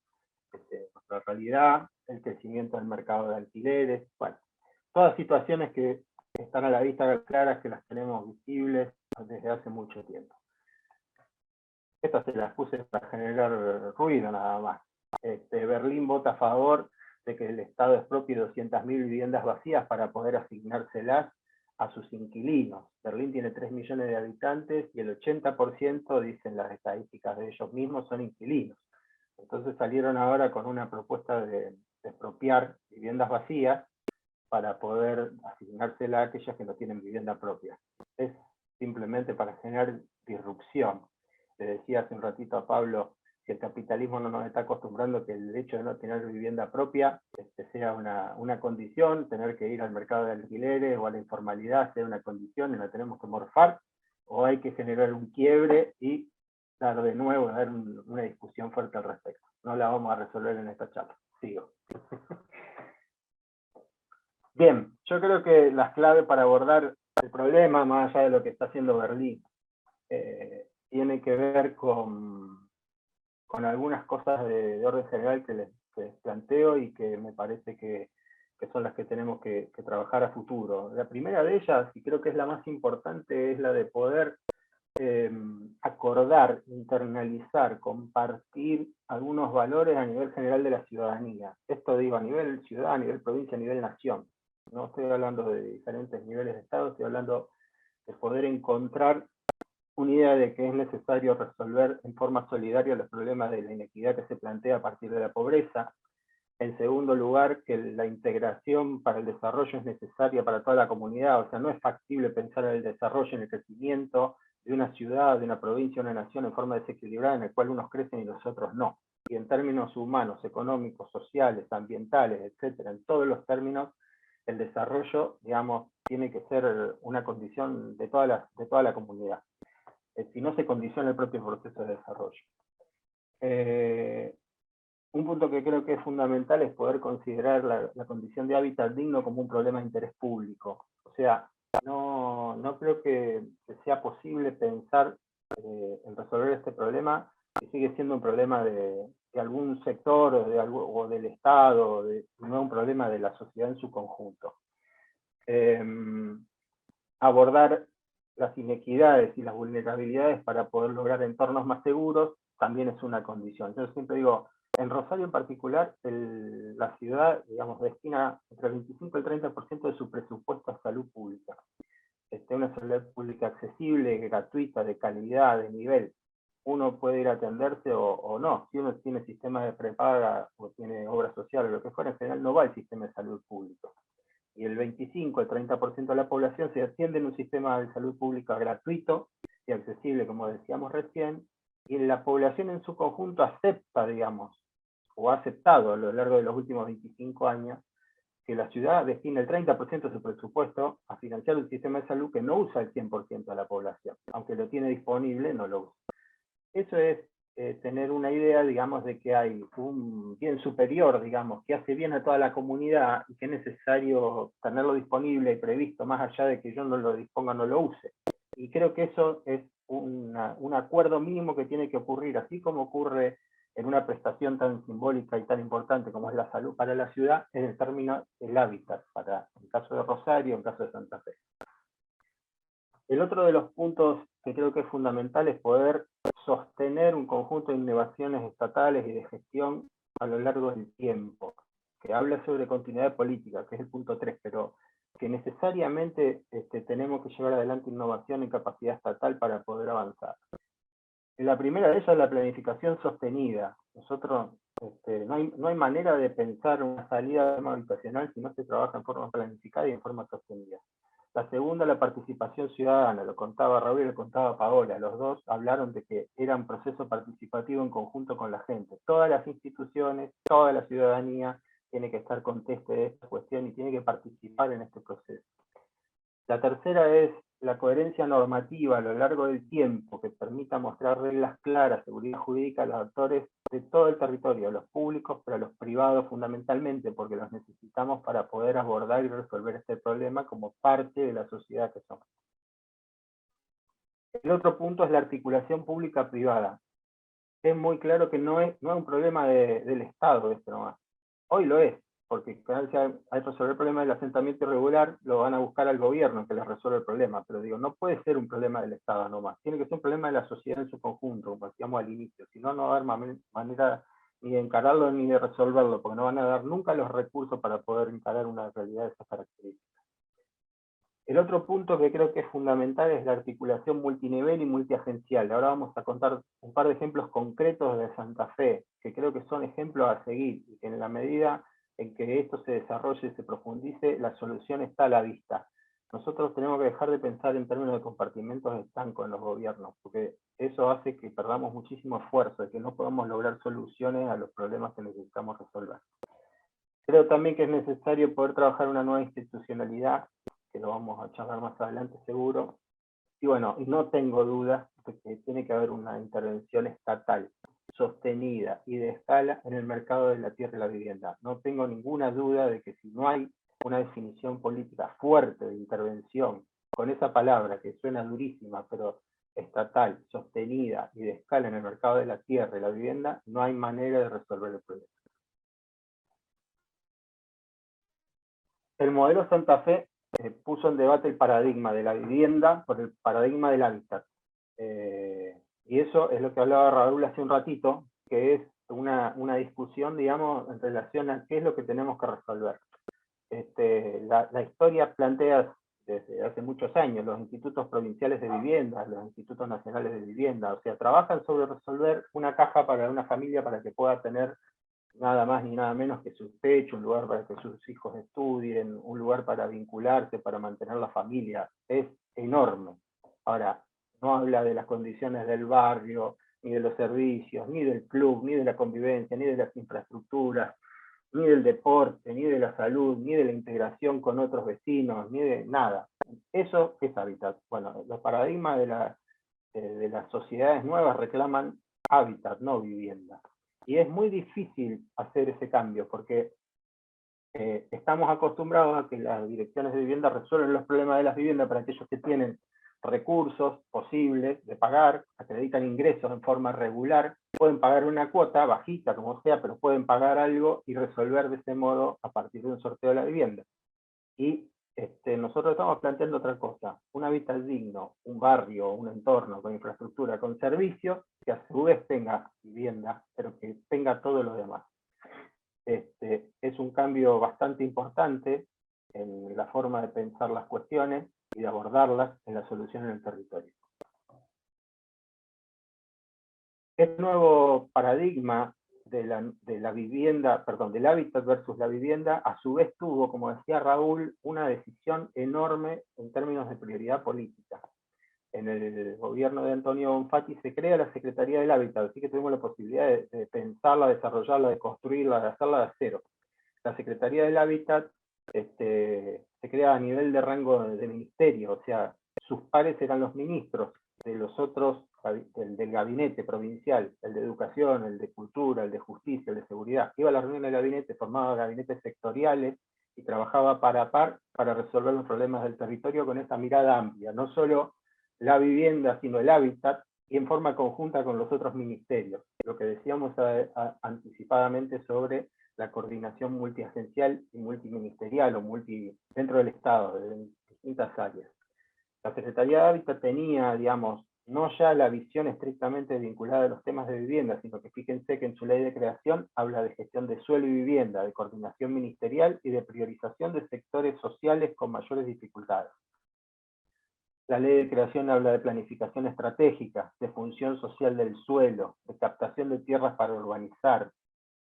[SPEAKER 6] nuestra realidad, el crecimiento del mercado de alquileres, bueno, todas situaciones que están a la vista claras, que las tenemos visibles desde hace mucho tiempo. Estas se las puse para generar ruido nada más. Berlín vota a favor de que el Estado expropie 200.000 viviendas vacías para poder asignárselas a sus inquilinos. Berlín tiene 3 millones de habitantes y el 80%, dicen las estadísticas de ellos mismos, son inquilinos. Entonces salieron ahora con una propuesta de expropiar viviendas vacías para poder asignársela a aquellas que no tienen vivienda propia. Es simplemente para generar disrupción. Le decía hace un ratito a Pablo, si el capitalismo no nos está acostumbrando que el hecho de no tener vivienda propia sea una condición, tener que ir al mercado de alquileres o a la informalidad sea una condición y la tenemos que morfar, o hay que generar un quiebre y dar de nuevo, dar una discusión fuerte al respecto. No la vamos a resolver en esta charla. Sigo. Bien, yo creo que las claves para abordar el problema, más allá de lo que está haciendo Berlín, tiene que ver con algunas cosas de orden general que les planteo y que me parece que son las que tenemos que trabajar a futuro. La primera de ellas, y creo que es la más importante, es la de poder acordar, internalizar, compartir algunos valores a nivel general de la ciudadanía. Esto digo a nivel ciudad, a nivel provincia, a nivel nación. No estoy hablando de diferentes niveles de Estado, estoy hablando de poder encontrar una idea de que es necesario resolver en forma solidaria los problemas de la inequidad que se plantea a partir de la pobreza. En segundo lugar, que la integración para el desarrollo es necesaria para toda la comunidad, o sea, no es factible pensar en el desarrollo, en el crecimiento de una ciudad, de una provincia, de una nación en forma desequilibrada, en el cual unos crecen y los otros no. Y en términos humanos, económicos, sociales, ambientales, etcétera, en todos los términos, el desarrollo, digamos, tiene que ser una condición de toda la comunidad. Si no se condiciona el propio proceso de desarrollo. Un punto que creo que es fundamental es poder considerar la condición de hábitat digno como un problema de interés público. O sea, no creo que sea posible pensar en resolver este problema que sigue siendo un problema de algún sector o del Estado, no un problema de la sociedad en su conjunto. Abordar las inequidades y las vulnerabilidades para poder lograr entornos más seguros también es una condición. Yo siempre digo, en Rosario en particular, la ciudad, digamos, destina entre el 25 y el 30% de su presupuesto a salud pública. Una salud pública accesible, gratuita, de calidad, de nivel. Uno puede ir a atenderse o no. Si uno tiene sistema de prepaga o tiene obra social o lo que fuera, en general no va al sistema de salud público. Y el 25, el 30% de la población se atiende en un sistema de salud pública gratuito y accesible, como decíamos recién, y la población en su conjunto acepta, digamos, o ha aceptado a lo largo de los últimos 25 años, que la ciudad destina el 30% de su presupuesto a financiar un sistema de salud que no usa el 100% de la población. Aunque lo tiene disponible, no lo usa. Eso es tener una idea, digamos, de que hay un bien superior, digamos, que hace bien a toda la comunidad y que es necesario tenerlo disponible y previsto, más allá de que yo no lo disponga, no lo use. Y creo que eso es un acuerdo mínimo que tiene que ocurrir, así como ocurre en una prestación tan simbólica y tan importante como es la salud para la ciudad, es el término del hábitat, para el caso de Rosario, en el caso de Santa Fe. El otro de los puntos que creo que es fundamental es poder sostener un conjunto de innovaciones estatales y de gestión a lo largo del tiempo, que habla sobre continuidad política, que es el punto 3, pero que necesariamente tenemos que llevar adelante innovación y capacidad estatal para poder avanzar. La primera de ellas es la planificación sostenida. Nosotros no hay manera de pensar una salida del tema habitacional si no se trabaja en forma planificada y en forma sostenida. La segunda, la participación ciudadana, lo contaba Raúl y lo contaba Paola, los dos hablaron de que era un proceso participativo en conjunto con la gente. Todas las instituciones, toda la ciudadanía tiene que estar conteste de esta cuestión y tiene que participar en este proceso. La tercera es la coherencia normativa a lo largo del tiempo, que permita mostrar reglas claras, seguridad jurídica a los actores de todo el territorio, a los públicos, pero a los privados fundamentalmente, porque los necesitamos para poder abordar y resolver este problema como parte de la sociedad que somos. El otro punto es la articulación pública-privada. Es muy claro que no es un problema del Estado esto nomás. Hoy lo es, porque al resolver el problema del asentamiento irregular, lo van a buscar al gobierno que les resuelva el problema. Pero digo, no puede ser un problema del Estado nomás. Tiene que ser un problema de la sociedad en su conjunto, como decíamos al inicio. Si no, no va a haber manera ni de encararlo ni de resolverlo, porque no van a dar nunca los recursos para poder encarar una realidad de esas características. El otro punto que creo que es fundamental es la articulación multinivel y multiagencial. Ahora vamos a contar un par de ejemplos concretos de Santa Fe, que creo que son ejemplos a seguir, y que en la medida en que esto se desarrolle y se profundice, la solución está a la vista. Nosotros tenemos que dejar de pensar en términos de compartimentos estancos en los gobiernos, porque eso hace que perdamos muchísimo esfuerzo, y que no podamos lograr soluciones a los problemas que necesitamos resolver. Creo también que es necesario poder trabajar una nueva institucionalidad, que lo vamos a charlar más adelante seguro, y bueno, no tengo dudas de que tiene que haber una intervención estatal, sostenida y de escala en el mercado de la tierra y la vivienda. No tengo ninguna duda de que si no hay una definición política fuerte de intervención, con esa palabra que suena durísima, pero estatal, sostenida y de escala en el mercado de la tierra y la vivienda, no hay manera de resolver el problema. El modelo Santa Fe puso en debate el paradigma de la vivienda por el paradigma del hábitat. Y eso es lo que hablaba Raúl hace un ratito, que es una discusión, digamos, en relación a qué es lo que tenemos que resolver. La historia plantea desde hace muchos años los institutos provinciales de vivienda, los institutos nacionales de vivienda, o sea, trabajan sobre resolver una caja para una familia para que pueda tener nada más ni nada menos que su techo, un lugar para que sus hijos estudien, un lugar para vincularse, para mantener la familia. Es enorme. Ahora, no habla de las condiciones del barrio, ni de los servicios, ni del club, ni de la convivencia, ni de las infraestructuras, ni del deporte, ni de la salud, ni de la integración con otros vecinos, ni de nada. Eso es hábitat. Bueno, los paradigmas de las sociedades nuevas reclaman hábitat, no vivienda. Y es muy difícil hacer ese cambio, porque estamos acostumbrados a que las direcciones de vivienda resuelven los problemas de las viviendas para aquellos que tienen recursos posibles de pagar, acreditan ingresos en forma regular, pueden pagar una cuota bajita, como sea, pero pueden pagar algo y resolver de ese modo a partir de un sorteo de la vivienda. Y nosotros estamos planteando otra cosa, un hábitat digno, un barrio, un entorno con infraestructura, con servicios, que a su vez tenga vivienda, pero que tenga todo lo demás. Es un cambio bastante importante en la forma de pensar las cuestiones y de abordarlas en la solución en el territorio. Este nuevo paradigma de la vivienda, perdón, del hábitat versus la vivienda, a su vez tuvo, como decía Raúl, una decisión enorme en términos de prioridad política. En el gobierno de Antonio Bonfatti se crea la Secretaría del Hábitat, así que tuvimos la posibilidad de pensarla, desarrollarla, de construirla, de hacerla de cero. La Secretaría del Hábitat se crea a nivel de rango de ministerio, o sea, sus pares eran los ministros de los otros, del gabinete provincial, el de educación, el de cultura, el de justicia, el de seguridad. Iba a la reunión del gabinete, formaba gabinetes sectoriales y trabajaba para resolver los problemas del territorio con esta mirada amplia, no solo la vivienda, sino el hábitat, y en forma conjunta con los otros ministerios, lo que decíamos anticipadamente sobre la coordinación multiagencial y multiministerial o dentro del Estado, de distintas áreas. La Secretaría de Hábitat tenía, digamos, no ya la visión estrictamente vinculada a los temas de vivienda, sino que fíjense que en su ley de creación habla de gestión de suelo y vivienda, de coordinación ministerial y de priorización de sectores sociales con mayores dificultades. La ley de creación habla de planificación estratégica, de función social del suelo, de captación de tierras para urbanizar,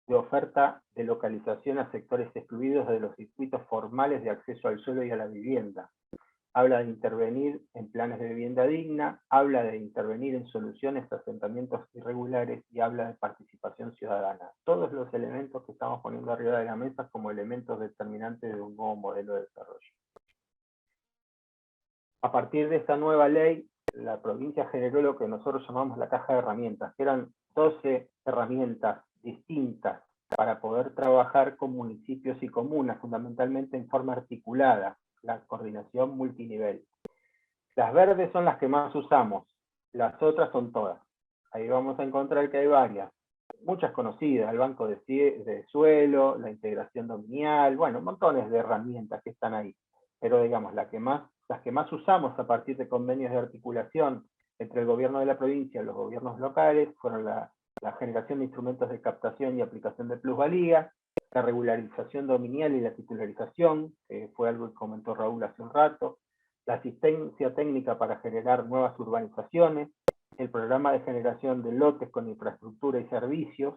[SPEAKER 6] de oferta de localización a sectores excluidos de los circuitos formales de acceso al suelo y a la vivienda. Habla de intervenir en planes de vivienda digna, habla de intervenir en soluciones a asentamientos irregulares y habla de participación ciudadana. Todos los elementos que estamos poniendo arriba de la mesa como elementos determinantes de un nuevo modelo de desarrollo. A partir de esta nueva ley, la provincia generó lo que nosotros llamamos la caja de herramientas, que eran 12 herramientas distintas para poder trabajar con municipios y comunas, fundamentalmente en forma articulada, la coordinación multinivel. Las verdes son las que más usamos, las otras son todas. Ahí vamos a encontrar que hay varias, muchas conocidas, el banco de suelo, la integración dominial, bueno, montones de herramientas que están ahí. Pero digamos, las que más usamos a partir de convenios de articulación entre el gobierno de la provincia y los gobiernos locales fueron la generación de instrumentos de captación y aplicación de plusvalía, la regularización dominial y la titularización, que fue algo que comentó Raúl hace un rato, la asistencia técnica para generar nuevas urbanizaciones, el programa de generación de lotes con infraestructura y servicios,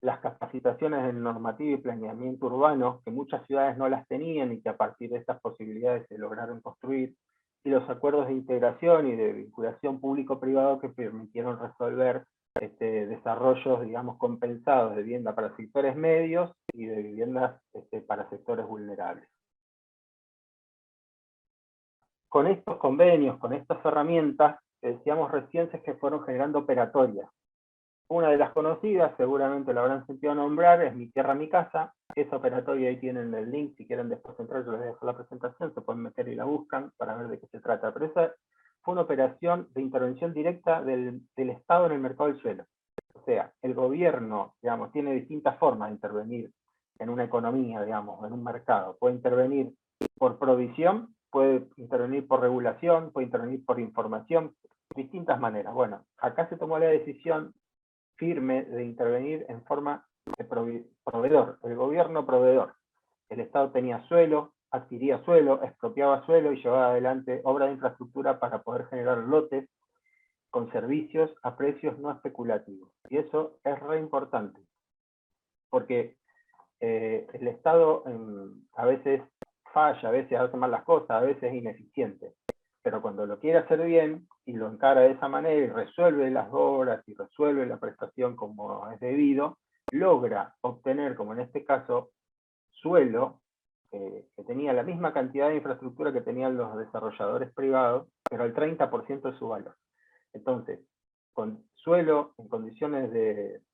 [SPEAKER 6] las capacitaciones en normativa y planeamiento urbano, que muchas ciudades no las tenían y que a partir de estas posibilidades se lograron construir, y los acuerdos de integración y de vinculación público-privado que permitieron resolver desarrollos, digamos, compensados de vivienda para sectores medios y de viviendas para sectores vulnerables. Con estos convenios, con estas herramientas, decíamos recién, es que fueron generando operatorias. Una de las conocidas, seguramente lo habrán sentido nombrar, es Mi Tierra, Mi Casa. Esa operatoria, ahí tienen el link, si quieren después entrar, yo les dejo la presentación, se pueden meter y la buscan para ver de qué se trata. Pero esa fue una operación de intervención directa del Estado en el mercado del suelo. O sea, el gobierno, digamos, tiene distintas formas de intervenir en una economía, digamos, en un mercado. Puede intervenir por provisión, puede intervenir por regulación, puede intervenir por información, distintas maneras. Bueno, acá se tomó la decisión firme de intervenir en forma de proveedor, el gobierno proveedor. El Estado tenía suelo, adquiría suelo, expropiaba suelo y llevaba adelante obras de infraestructura para poder generar lotes con servicios a precios no especulativos. Y eso es re importante, porque el Estado a veces falla, a veces hace mal las cosas, a veces es ineficiente. Pero cuando lo quiere hacer bien y lo encara de esa manera y resuelve las obras y resuelve la prestación como es debido, logra obtener, como en este caso, suelo que tenía la misma cantidad de infraestructura que tenían los desarrolladores privados, pero al 30% de su valor. Entonces, con suelo en condiciones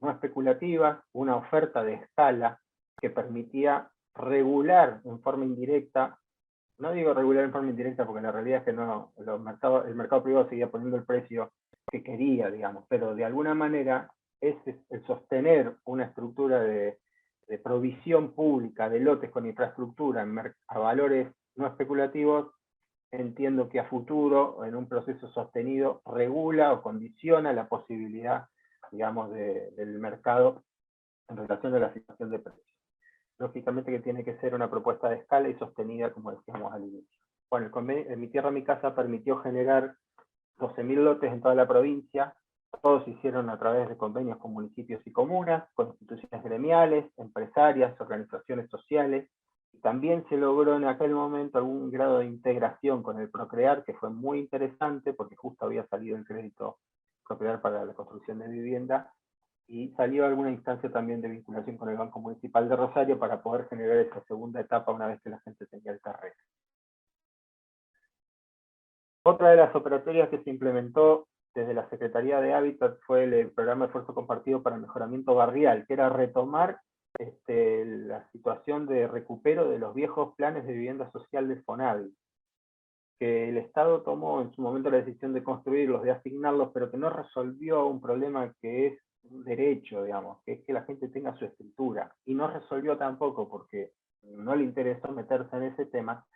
[SPEAKER 6] no especulativas, una oferta de escala que permitía regular en forma indirecta. No digo regular en forma indirecta porque la realidad es que no, el mercado privado seguía poniendo el precio que quería, digamos, pero de alguna manera es el sostener una estructura de provisión pública de lotes con infraestructura a valores no especulativos, entiendo que a futuro, en un proceso sostenido, regula o condiciona la posibilidad, digamos, del mercado en relación a la situación de precios. Lógicamente que tiene que ser una propuesta de escala y sostenida, como decíamos al inicio. Bueno, el convenio de Mi Tierra, Mi Casa permitió generar 12.000 lotes en toda la provincia. Todos se hicieron a través de convenios con municipios y comunas, con instituciones gremiales, empresarias, organizaciones sociales. Y también se logró en aquel momento algún grado de integración con el Procrear, que fue muy interesante porque justo había salido el crédito Procrear para la construcción de vivienda, y salió alguna instancia también de vinculación con el Banco Municipal de Rosario para poder generar esa segunda etapa una vez que la gente tenía el terreno. Otra de las operatorias que se implementó desde la Secretaría de Hábitat fue el programa de esfuerzo compartido para el mejoramiento barrial, que era retomar la situación de recupero de los viejos planes de vivienda social de Fonavi, que el Estado tomó en su momento la decisión de construirlos, de asignarlos, pero que no resolvió un problema que es un derecho, digamos, que es que la gente tenga su escritura. Y no resolvió tampoco, porque no le interesó meterse en ese tema,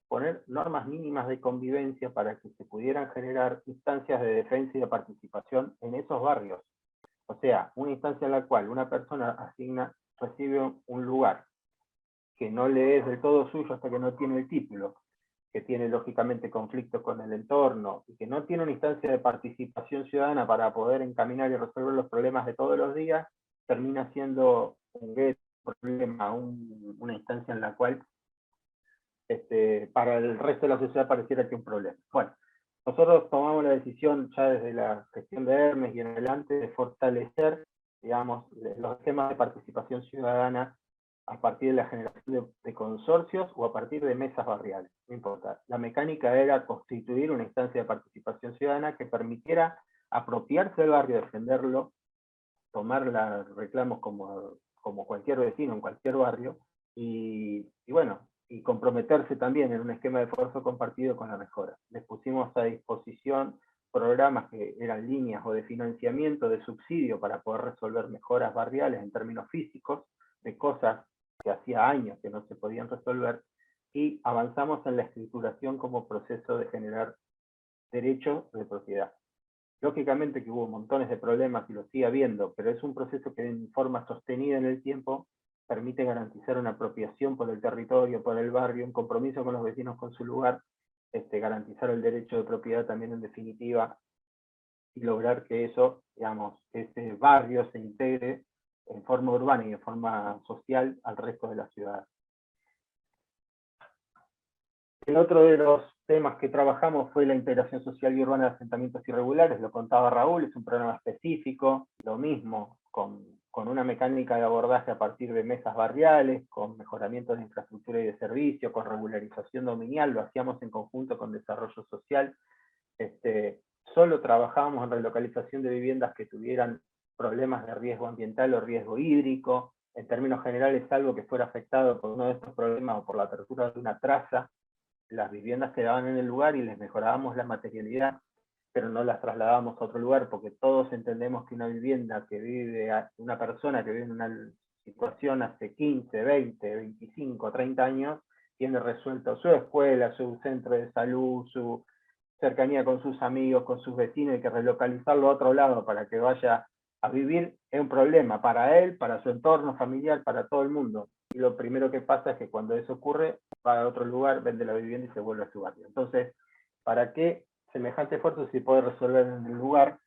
[SPEAKER 6] poner normas mínimas de convivencia para que se pudieran generar instancias de defensa y de participación en esos barrios. O sea, una instancia en la cual una persona recibe un lugar que no le es del todo suyo hasta que no tiene el título, que tiene lógicamente conflictos con el entorno y que no tiene una instancia de participación ciudadana para poder encaminar y resolver los problemas de todos los días, termina siendo un problema, una instancia en la cual para el resto de la sociedad pareciera que es un problema. Bueno, nosotros tomamos la decisión ya desde la gestión de Hermes y en adelante de fortalecer, digamos, los esquemas de participación ciudadana a partir de la generación de consorcios o a partir de mesas barriales, no importa. La mecánica era constituir una instancia de participación ciudadana que permitiera apropiarse del barrio, defenderlo, tomar los reclamos como cualquier vecino en cualquier barrio, y bueno, y comprometerse también en un esquema de esfuerzo compartido con la mejora. Les pusimos a disposición programas que eran líneas o de financiamiento, de subsidio para poder resolver mejoras barriales en términos físicos, de cosas que hacía años que no se podían resolver, y avanzamos en la escrituración como proceso de generar derechos de propiedad. Lógicamente que hubo montones de problemas y lo sigue habiendo, pero es un proceso que en forma sostenida en el tiempo permite garantizar una apropiación por el territorio, por el barrio, un compromiso con los vecinos con su lugar, garantizar el derecho de propiedad también en definitiva, y lograr que eso, digamos, ese barrio se integre en forma urbana y en forma social al resto de la ciudad. El otro de los temas que trabajamos fue la integración social y urbana de asentamientos irregulares, lo contaba Raúl, es un programa específico, lo mismo, con una mecánica de abordaje a partir de mesas barriales, con mejoramiento de infraestructura y de servicio, con regularización dominial, lo hacíamos en conjunto con desarrollo social. Solo trabajábamos en relocalización de viviendas que tuvieran problemas de riesgo ambiental o riesgo hídrico, en términos generales algo que fuera afectado por uno de estos problemas o por la apertura de una traza, las viviendas quedaban en el lugar y les mejorábamos la materialidad, pero no las trasladábamos a otro lugar, porque todos entendemos que una vivienda que vive, una persona que vive en una situación hace 15, 20, 25, 30 años, tiene resuelto su escuela, su centro de salud, su cercanía con sus amigos, con sus vecinos, y que relocalizarlo a otro lado para que vaya a vivir es un problema para él, para su entorno familiar, para todo el mundo. Y lo primero que pasa es que cuando eso ocurre, va a otro lugar, vende la vivienda y se vuelve a su barrio. Entonces, ¿para qué semejante esfuerzo si puede resolver en el lugar,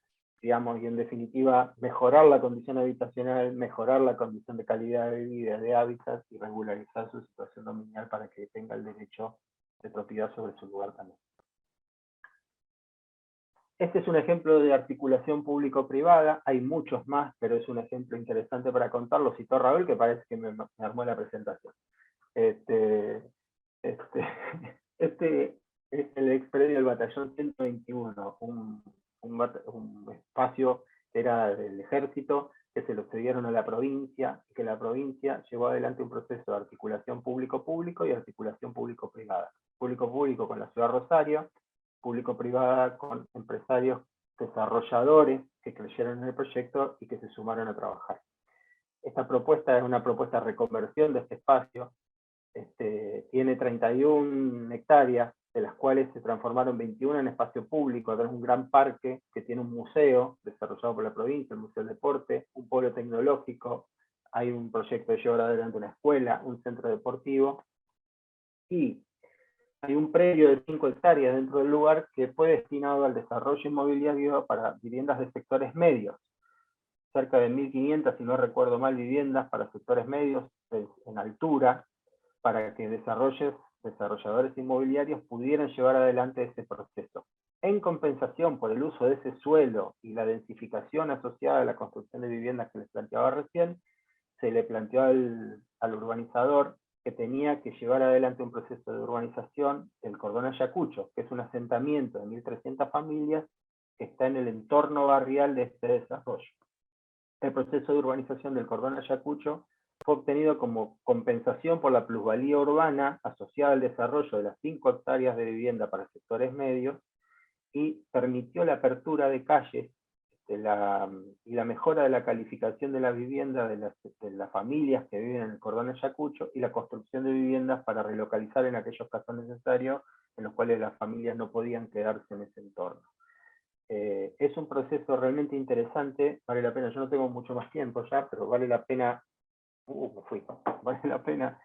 [SPEAKER 6] digamos, y en definitiva mejorar la condición habitacional, mejorar la condición de calidad de vida, de hábitat, y regularizar su situación dominial para que tenga el derecho de propiedad sobre su lugar también? Este es un ejemplo de articulación público-privada, hay muchos más, pero es un ejemplo interesante para contarlo. Citó Raúl, que parece que me armó la presentación. Este es el expredio del Batallón 121, un espacio que era del ejército, que se lo cedieron a la provincia, y que la provincia llevó adelante un proceso de articulación público-público y articulación público-privada. Público-público con la ciudad de Rosario, público-privada con empresarios desarrolladores que creyeron en el proyecto y que se sumaron a trabajar. Esta propuesta es una propuesta de reconversión de este espacio. Tiene 31 hectáreas, de las cuales se transformaron 21 en espacio público. Es un gran parque que tiene un museo desarrollado por la provincia, el Museo del Deporte, un polo tecnológico, hay un proyecto de llevar adelante una escuela, un centro deportivo, y hay un predio de 5 hectáreas dentro del lugar que fue destinado al desarrollo inmobiliario para viviendas de sectores medios. Cerca de 1.500, si no recuerdo mal, viviendas para sectores medios en altura, para que desarrolladores inmobiliarios pudieran llevar adelante ese proceso. En compensación por el uso de ese suelo y la densificación asociada a la construcción de viviendas que les planteaba recién, se le planteó al urbanizador que tenía que llevar adelante un proceso de urbanización del Cordón Ayacucho, que es un asentamiento de 1.300 familias que está en el entorno barrial de este desarrollo. El proceso de urbanización del Cordón Ayacucho fue obtenido como compensación por la plusvalía urbana asociada al desarrollo de las 5 hectáreas de vivienda para sectores medios y permitió la apertura de calles y la mejora de la calificación de la vivienda de las familias que viven en el cordón Ayacucho y la construcción de viviendas para relocalizar en aquellos casos necesarios en los cuales las familias no podían quedarse en ese entorno. Es un proceso realmente interesante, vale la pena, yo no tengo mucho más tiempo ya, pero vale la pena, vale la pena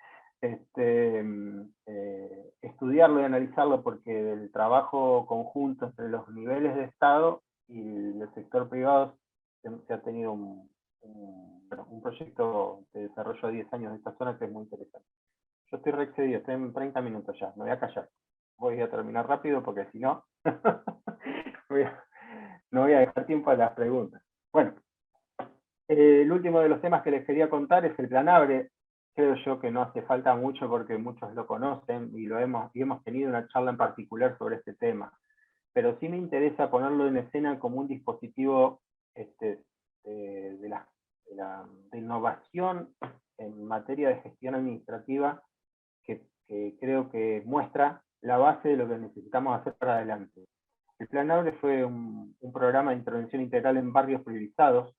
[SPEAKER 6] estudiarlo y analizarlo, porque el trabajo conjunto entre los niveles de Estado y el sector privado se ha tenido un proyecto de desarrollo de 10 años de esta zona que es muy interesante. Yo estoy reexcedido, estoy en 30 minutos ya, me voy a callar. Voy a terminar rápido porque si no, no voy a dejar tiempo a las preguntas. Bueno, el último de los temas que les quería contar es el Plan ABRE. Creo yo que no hace falta mucho porque muchos lo conocen y hemos tenido una charla en particular sobre este tema. Pero sí me interesa ponerlo en escena como un dispositivo de innovación en materia de gestión administrativa que creo que muestra la base de lo que necesitamos hacer para adelante. El Plan ABRE fue un programa de intervención integral en barrios priorizados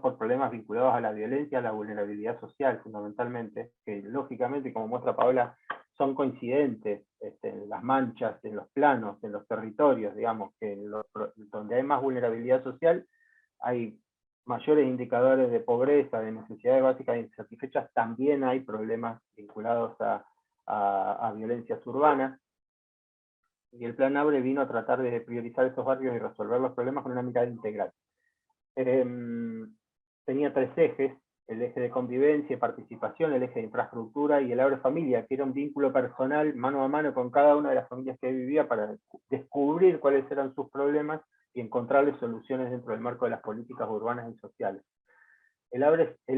[SPEAKER 6] por problemas vinculados a la violencia, a la vulnerabilidad social, fundamentalmente, que lógicamente, como muestra Paola, son coincidentes en las manchas, en los planos, en los territorios, digamos, que donde hay más vulnerabilidad social, hay mayores indicadores de pobreza, de necesidades básicas insatisfechas, también hay problemas vinculados a violencias urbanas. Y el Plan ABRE vino a tratar de priorizar esos barrios y resolver los problemas con una mirada integral. Tenía 3 ejes: el eje de convivencia y participación, el eje de infraestructura y el ABRE Familia, que era un vínculo personal mano a mano con cada una de las familias que vivía para descubrir cuáles eran sus problemas y encontrarles soluciones dentro del marco de las políticas urbanas y sociales. El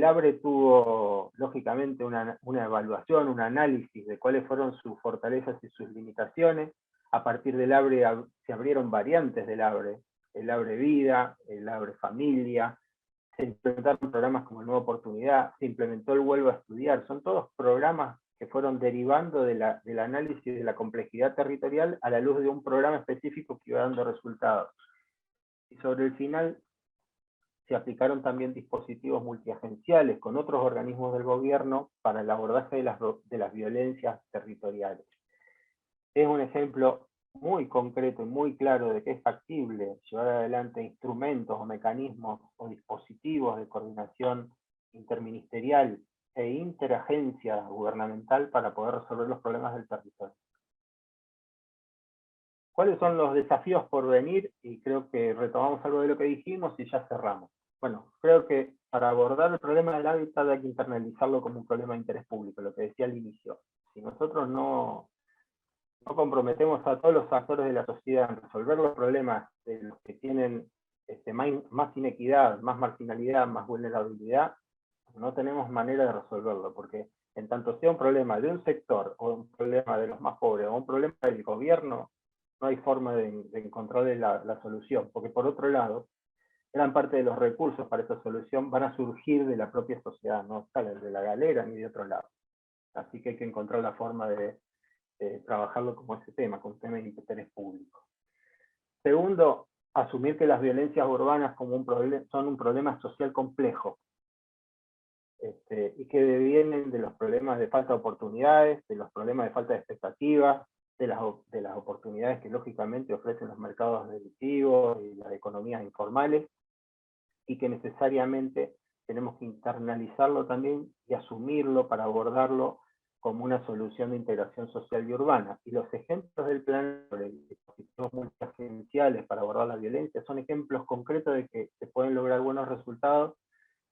[SPEAKER 6] ABRE tuvo, lógicamente, una evaluación, un análisis de cuáles fueron sus fortalezas y sus limitaciones. A partir del ABRE se abrieron variantes del ABRE, el ABRE Vida, el ABRE Familia, se implementaron programas como Nueva Oportunidad, se implementó el Vuelvo a Estudiar. Son todos programas que fueron derivando del análisis de la complejidad territorial a la luz de un programa específico que iba dando resultados. Y sobre el final se aplicaron también dispositivos multiagenciales con otros organismos del gobierno para el abordaje de las violencias territoriales. Es un ejemplo muy concreto y muy claro de que es factible llevar adelante instrumentos o mecanismos o dispositivos de coordinación interministerial e interagencia gubernamental para poder resolver los problemas del territorio. ¿Cuáles son los desafíos por venir? Y creo que retomamos algo de lo que dijimos y ya cerramos. Bueno, creo que para abordar el problema del hábitat hay que internalizarlo como un problema de interés público, lo que decía al inicio. Si nosotros no comprometemos a todos los actores de la sociedad en resolver los problemas de los que tienen más inequidad, más marginalidad, más vulnerabilidad, no tenemos manera de resolverlo, porque en tanto sea un problema de un sector, o un problema de los más pobres, o un problema del gobierno, no hay forma de encontrarle la solución, porque por otro lado, gran parte de los recursos para esa solución van a surgir de la propia sociedad, no salen de la galera ni de otro lado. Así que hay que encontrar la forma de trabajarlo como ese tema, como un tema de interés público. Segundo, asumir que las violencias urbanas son un problema social complejo, y que devienen de los problemas de falta de oportunidades, de los problemas de falta de expectativas, de las oportunidades que lógicamente ofrecen los mercados delictivos y las economías informales, y que necesariamente tenemos que internalizarlo también y asumirlo para abordarlo como una solución de integración social y urbana. Y los ejemplos del plan de dispositivos multiagenciales para abordar la violencia son ejemplos concretos de que se pueden lograr buenos resultados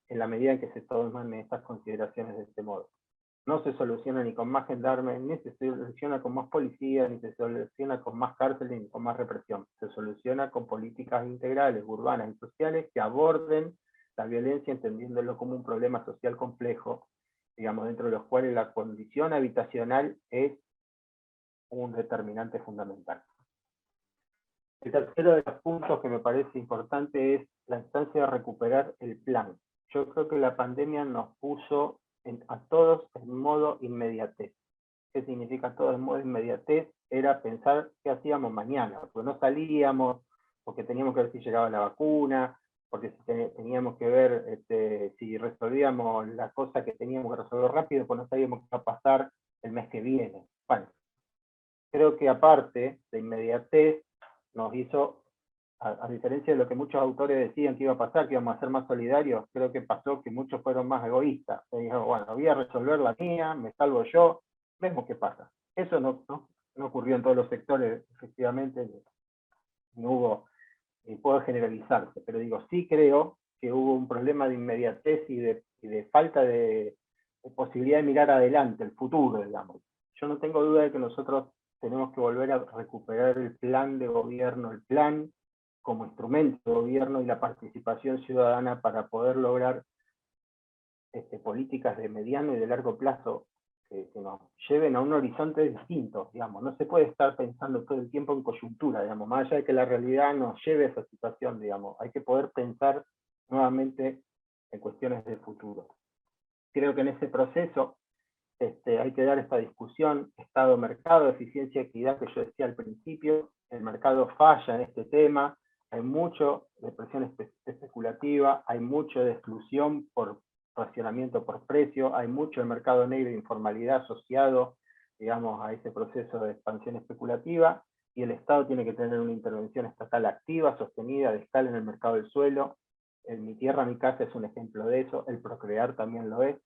[SPEAKER 6] en la medida en que se toman estas consideraciones de este modo. No se soluciona ni con más gendarmes, ni se soluciona con más policías, ni se soluciona con más cárceles, ni con más represión. Se soluciona con políticas integrales, urbanas y sociales que aborden la violencia entendiéndolo como un problema social complejo, digamos, dentro de los cuales la condición habitacional es un determinante fundamental. El tercero de los puntos que me parece importante es la instancia de recuperar el plan. Yo creo que la pandemia nos puso a todos en modo inmediatez. ¿Qué significa todo en modo inmediatez? Era pensar qué hacíamos mañana, porque no salíamos, porque teníamos que ver si llegaba la vacuna, porque teníamos que ver si resolvíamos la cosa que teníamos que resolver rápido, pues no sabíamos qué va a pasar el mes que viene. Bueno, creo que aparte de inmediatez, nos hizo, a diferencia de lo que muchos autores decían que iba a pasar, que íbamos a ser más solidarios, creo que pasó que muchos fueron más egoístas. Se dijeron, bueno, voy a resolver la mía, me salvo yo, vemos qué pasa. Eso no ocurrió en todos los sectores, efectivamente, no hubo, puedo generalizarse, pero digo, sí creo que hubo un problema de inmediatez y de falta de posibilidad de mirar adelante, el futuro, digamos. Yo no tengo duda de que nosotros tenemos que volver a recuperar el plan de gobierno, el plan como instrumento de gobierno y la participación ciudadana para poder lograr políticas de mediano y de largo plazo que nos lleven a un horizonte distinto, digamos. No se puede estar pensando todo el tiempo en coyuntura, digamos, más allá de que la realidad nos lleve a esa situación, digamos. Hay que poder pensar nuevamente en cuestiones de futuro. Creo que en ese proceso hay que dar esta discusión, Estado-mercado, eficiencia-equidad, que yo decía al principio. El mercado falla en este tema, hay mucho de presión especulativa, hay mucho de exclusión por racionamiento por precio, hay mucho de mercado negro e informalidad asociado, digamos, a ese proceso de expansión especulativa, y el Estado tiene que tener una intervención estatal activa, sostenida, de escala en el mercado del suelo. En Mi Tierra, Mi Casa es un ejemplo de eso, el Procrear también lo es,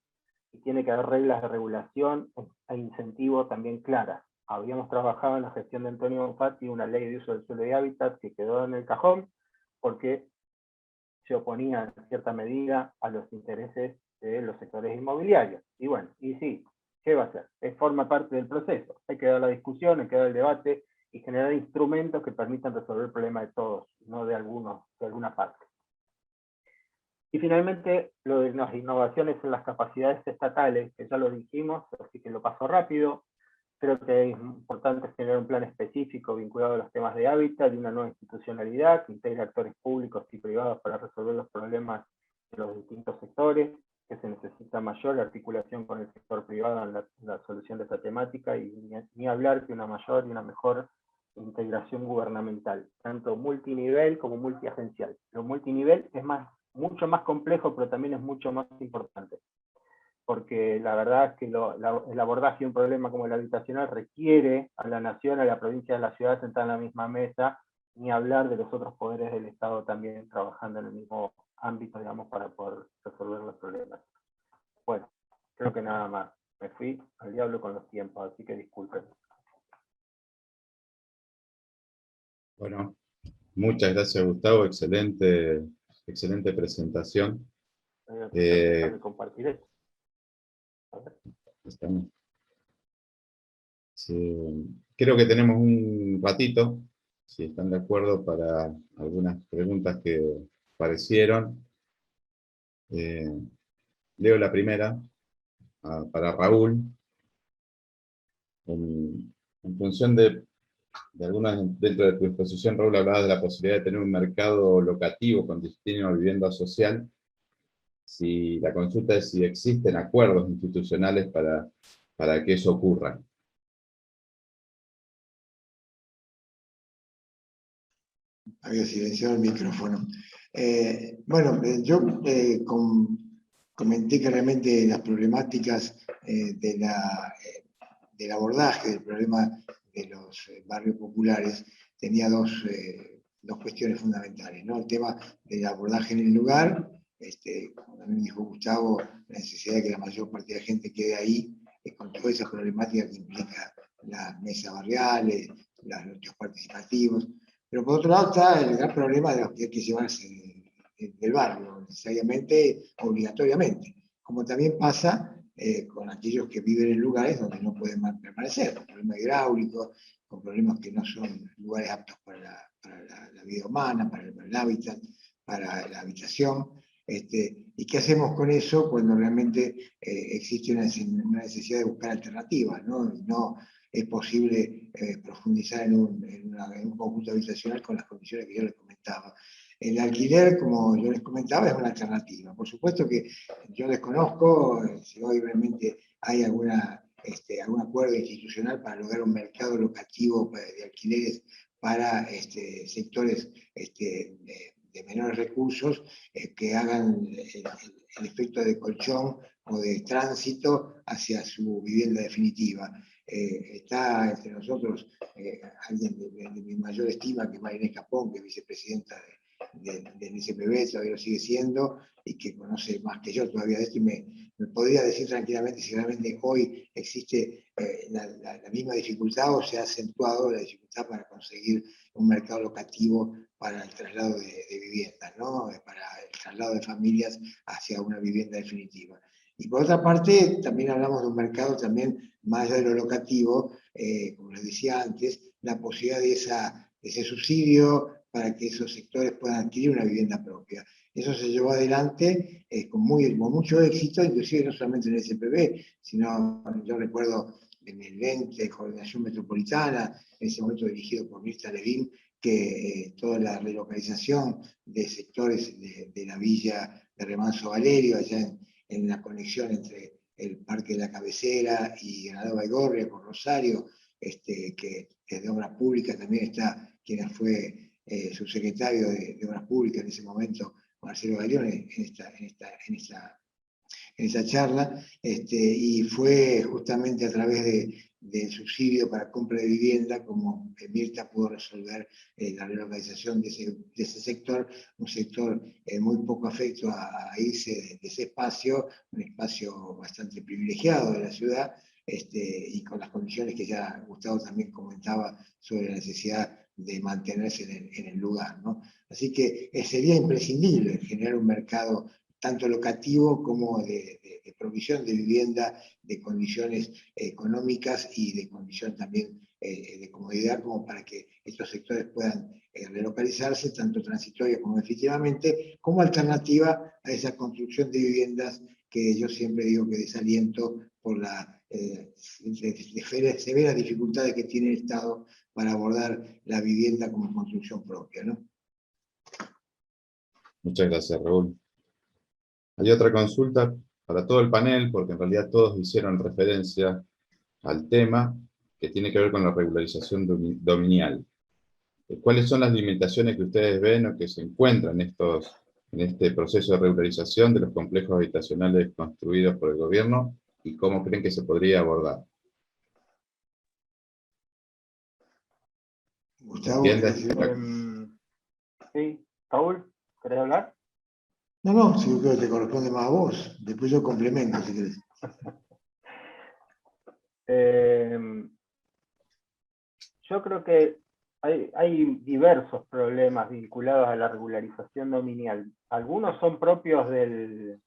[SPEAKER 6] y tiene que haber reglas de regulación e incentivo también claras. Habíamos trabajado en la gestión de Antonio Bonfatti una ley de uso del suelo y hábitat que quedó en el cajón porque se oponía en cierta medida a los intereses de los sectores inmobiliarios. Y bueno, y sí, ¿qué va a hacer? Forma parte del proceso. Hay que dar la discusión, hay que dar el debate y generar instrumentos que permitan resolver el problema de todos, no de algunos, de alguna parte. Y finalmente, lo de las innovaciones en las capacidades estatales, que ya lo dijimos, así que lo paso rápido. Creo que es importante generar un plan específico vinculado a los temas de hábitat y una nueva institucionalidad que integre actores públicos y privados para resolver los problemas de los distintos sectores, que se necesita mayor articulación con el sector privado en la solución de esta temática y ni hablar que una mayor y una mejor integración gubernamental, tanto multinivel como multiagencial. Lo multinivel es mucho más complejo, pero también es mucho más importante, porque la verdad es que el abordaje de un problema como el habitacional requiere a la nación, a la provincia, a la ciudad sentar en la misma mesa, ni hablar de los otros poderes del Estado también trabajando en el mismo ámbito, digamos, para poder resolver los problemas. Bueno, creo que nada más. Me fui al diablo con los tiempos, así que disculpen.
[SPEAKER 2] Bueno, muchas gracias, Gustavo. Excelente presentación.
[SPEAKER 6] Compartir esto.
[SPEAKER 2] Estamos. Sí, creo que tenemos un ratito, si están de acuerdo, para algunas preguntas que aparecieron. Leo la primera, para Raúl. En función de algunas, dentro de tu exposición, Raúl, hablabas de la posibilidad de tener un mercado locativo con destino a vivienda social. Si la consulta es si existen acuerdos institucionales para que eso ocurra.
[SPEAKER 3] Había silenciado el micrófono. Bueno, yo comenté que realmente las problemáticas del abordaje del problema de los barrios populares tenía dos cuestiones fundamentales, ¿no? El tema del abordaje en el lugar, como también dijo Gustavo, la necesidad de que la mayor parte de la gente quede ahí, con toda esa problemática que implica las mesas barriales, los núcleos participativos. Pero por otro lado está el gran problema de los que hay que llevarse del barrio, necesariamente, obligatoriamente, como también pasa con aquellos que viven en lugares donde no pueden permanecer, con problemas hidráulicos, con problemas que no son lugares aptos para la vida humana, para el hábitat, para la habitación. ¿Y qué hacemos con eso cuando realmente existe una necesidad de buscar alternativas, ¿no? Y no es posible profundizar en un conjunto habitacional con las condiciones que yo les comentaba. El alquiler, como yo les comentaba, es una alternativa. Por supuesto que yo desconozco si hoy realmente hay algún acuerdo institucional para lograr un mercado locativo de alquileres para sectores de menores recursos que hagan el efecto de colchón o de tránsito hacia su vivienda definitiva. Está entre nosotros alguien de mi mayor estima, que es María Inés Capón, que es vicepresidenta del ICPB, todavía lo sigue siendo, y que conoce más que yo todavía de esto, y me podría decir tranquilamente si realmente hoy existe la misma dificultad o se ha acentuado la dificultad para conseguir un mercado locativo para el traslado de viviendas, ¿no? Para el traslado de familias hacia una vivienda definitiva. Y por otra parte, también hablamos de un mercado también, más allá de lo locativo, como les decía antes, la posibilidad de ese subsidio para que esos sectores puedan adquirir una vivienda propia. Eso se llevó adelante con mucho éxito, inclusive no solamente en el SPB, sino yo recuerdo en el ente de coordinación metropolitana, en ese momento dirigido por Mirta Levin, que toda la relocalización de sectores de la villa de Remanso Valerio, allá en la conexión entre el Parque de la Cabecera y Granado Baigorria con Rosario, que de Obras Públicas también está quien fue subsecretario de Obras Públicas en ese momento, Marcelo Galeone, en esa charla, y fue justamente a través del subsidio para compra de vivienda como Mirta pudo resolver la relocalización de ese sector, un sector muy poco afecto a irse de ese espacio, un espacio bastante privilegiado de la ciudad, y con las condiciones que ya Gustavo también comentaba sobre la necesidad de mantenerse en el lugar, ¿no? Así que sería imprescindible generar un mercado tanto locativo como de provisión de vivienda, de condiciones económicas y de condición también de comodidad, como para que estos sectores puedan relocalizarse, tanto transitoria como efectivamente, como alternativa a esa construcción de viviendas que yo siempre digo que desaliento por la severas dificultades que tiene el Estado para abordar la vivienda como construcción propia, ¿no?
[SPEAKER 2] Muchas gracias, Raúl. Hay otra consulta para todo el panel, porque en realidad todos hicieron referencia al tema que tiene que ver con la regularización dominial. ¿Cuáles son las limitaciones que ustedes ven o que se encuentran en este proceso de regularización de los complejos habitacionales construidos por el gobierno y cómo creen que se podría abordar?
[SPEAKER 3] Gustavo,
[SPEAKER 2] Bien,
[SPEAKER 6] sí, Raúl, ¿querés hablar?
[SPEAKER 3] No, si yo creo que te corresponde más a vos. Después yo complemento, si querés.
[SPEAKER 6] Yo creo que hay diversos problemas vinculados a la regularización dominial. Algunos son propios del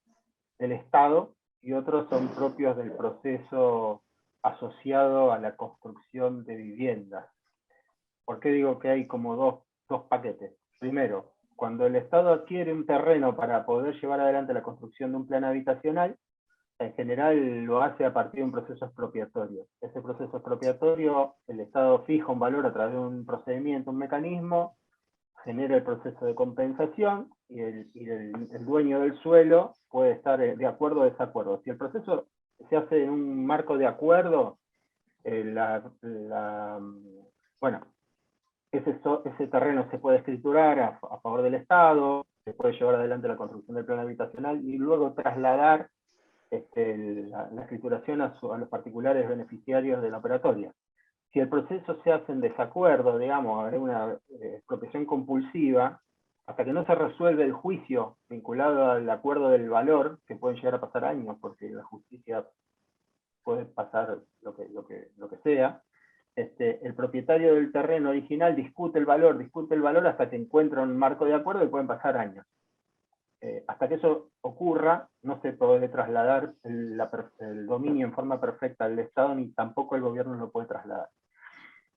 [SPEAKER 6] Estado y otros son propios del proceso asociado a la construcción de viviendas. ¿Por qué digo que hay como dos paquetes? Primero, cuando el Estado adquiere un terreno para poder llevar adelante la construcción de un plan habitacional, en general lo hace a partir de un proceso expropiatorio. Ese proceso expropiatorio, el Estado fija un valor a través de un procedimiento, un mecanismo, genera el proceso de compensación y el dueño del suelo puede estar de acuerdo o desacuerdo. Si el proceso se hace en un marco de acuerdo, bueno, ese terreno se puede escriturar a favor del Estado, se puede llevar adelante la construcción del plan habitacional y luego trasladar la escrituración a los particulares beneficiarios de la operatoria. Si el proceso se hace en desacuerdo, digamos, hay una expropiación compulsiva, hasta que no se resuelve el juicio vinculado al acuerdo del valor, que pueden llegar a pasar años, porque la justicia puede pasar lo que sea, el propietario del terreno original discute el valor hasta que encuentra un marco de acuerdo y pueden pasar años. Hasta que eso ocurra, no se puede trasladar el dominio en forma perfecta al Estado, ni tampoco el gobierno lo puede trasladar.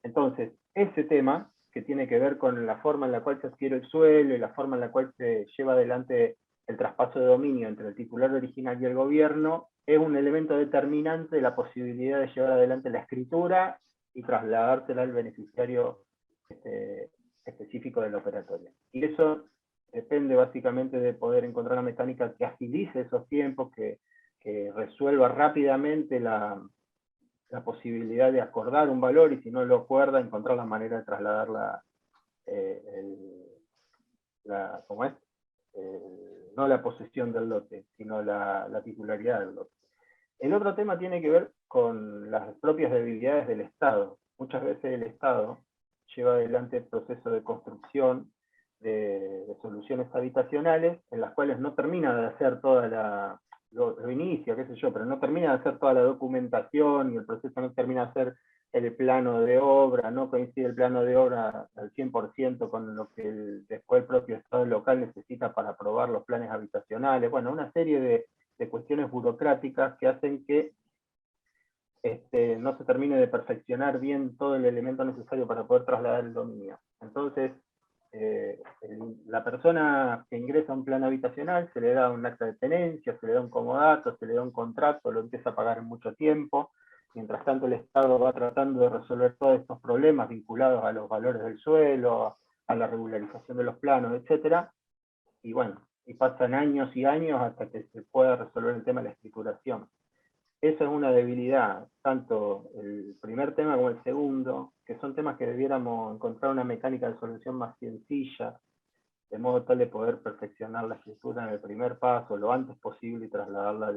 [SPEAKER 6] Entonces, ese tema, que tiene que ver con la forma en la cual se adquiere el suelo y la forma en la cual se lleva adelante el traspaso de dominio entre el titular original y el gobierno, es un elemento determinante de la posibilidad de llevar adelante la escritura y trasladársela al beneficiario específico de la operatoria. Y eso depende básicamente de poder encontrar una mecánica que agilice esos tiempos, que resuelva rápidamente la posibilidad de acordar un valor, y si no lo acuerda, encontrar la manera de trasladar ¿cómo es? No la posesión del lote, sino la titularidad del lote. El otro tema tiene que ver con las propias debilidades del Estado. Muchas veces el Estado lleva adelante el proceso de construcción de soluciones habitacionales, en las cuales no termina de hacer toda lo inicia, qué sé yo, pero no termina de hacer toda la documentación, y el proceso no termina de hacer el plano de obra, no coincide el plano de obra al 100% con lo que después el propio Estado local necesita para aprobar los planes habitacionales. Bueno, una serie de cuestiones burocráticas que hacen que no se termine de perfeccionar bien todo el elemento necesario para poder trasladar el dominio. Entonces, la persona que ingresa a un plan habitacional se le da un acta de tenencia, se le da un comodato, se le da un contrato, lo empieza a pagar en mucho tiempo. Mientras tanto, el Estado va tratando de resolver todos estos problemas vinculados a los valores del suelo, a la regularización de los planos, etc. Y bueno, y pasan años y años hasta que se pueda resolver el tema de la escrituración. Eso es una debilidad, tanto el primer tema como el segundo, que son temas que debiéramos encontrar una mecánica de solución más sencilla, de modo tal de poder perfeccionar la escritura en el primer paso lo antes posible y trasladarla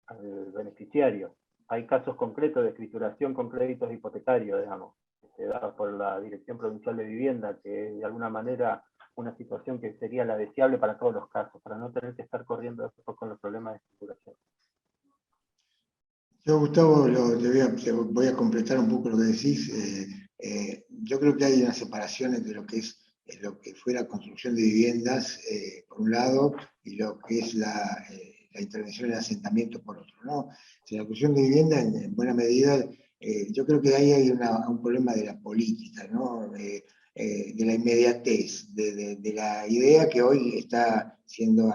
[SPEAKER 6] al beneficiario. Hay casos concretos de escrituración con créditos hipotecarios, digamos, que se da por la Dirección Provincial de Vivienda, que es de alguna manera una situación que sería la deseable para todos los casos, para no tener que estar corriendo después con los problemas de escrituración.
[SPEAKER 3] Yo, Gustavo, te voy a completar un poco lo que decís. Yo creo que hay una separación entre lo que fue la construcción de viviendas, por un lado, y lo que es la intervención en el asentamiento, por otro, ¿no? La construcción de vivienda, en buena medida, yo creo que ahí hay un problema de la política, ¿no? De la inmediatez, de la idea que hoy está siendo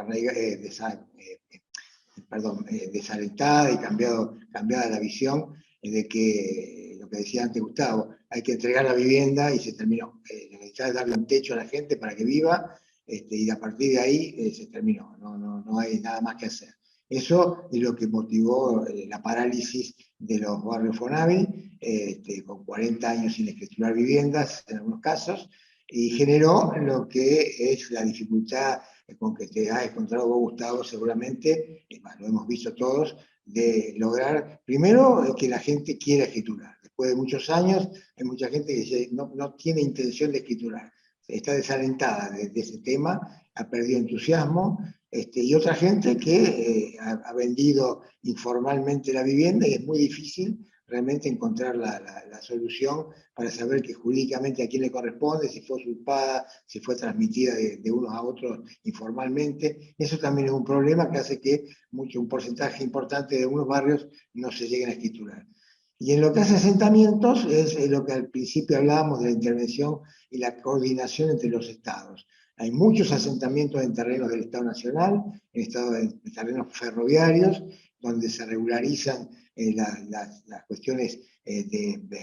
[SPEAKER 3] desalentada y cambiada la visión de que, lo que decía antes Gustavo, hay que entregar la vivienda y se terminó. Necesitas darle un techo a la gente para que viva, y a partir de ahí se terminó, no hay nada más que hacer. Eso es lo que motivó la parálisis de los barrios Fonavi, con 40 años sin escriturar viviendas en algunos casos, y generó lo que es la dificultad con que te has encontrado vos, Gustavo, seguramente, lo hemos visto todos, de lograr, primero, que la gente quiera escriturar. Después de muchos años, hay mucha gente que no tiene intención de escriturar, está desalentada de ese tema, ha perdido entusiasmo, y otra gente que ha vendido informalmente la vivienda, y es muy difícil realmente encontrar la solución para saber que jurídicamente a quién le corresponde, si fue usurpada, si fue transmitida de unos a otros informalmente. Eso también es un problema que hace que un porcentaje importante de unos barrios no se lleguen a escriturar. Y en lo que hace asentamientos, es lo que al principio hablábamos de la intervención y la coordinación entre los estados. Hay muchos asentamientos en terrenos del Estado Nacional, en terrenos ferroviarios, donde se regularizan las cuestiones,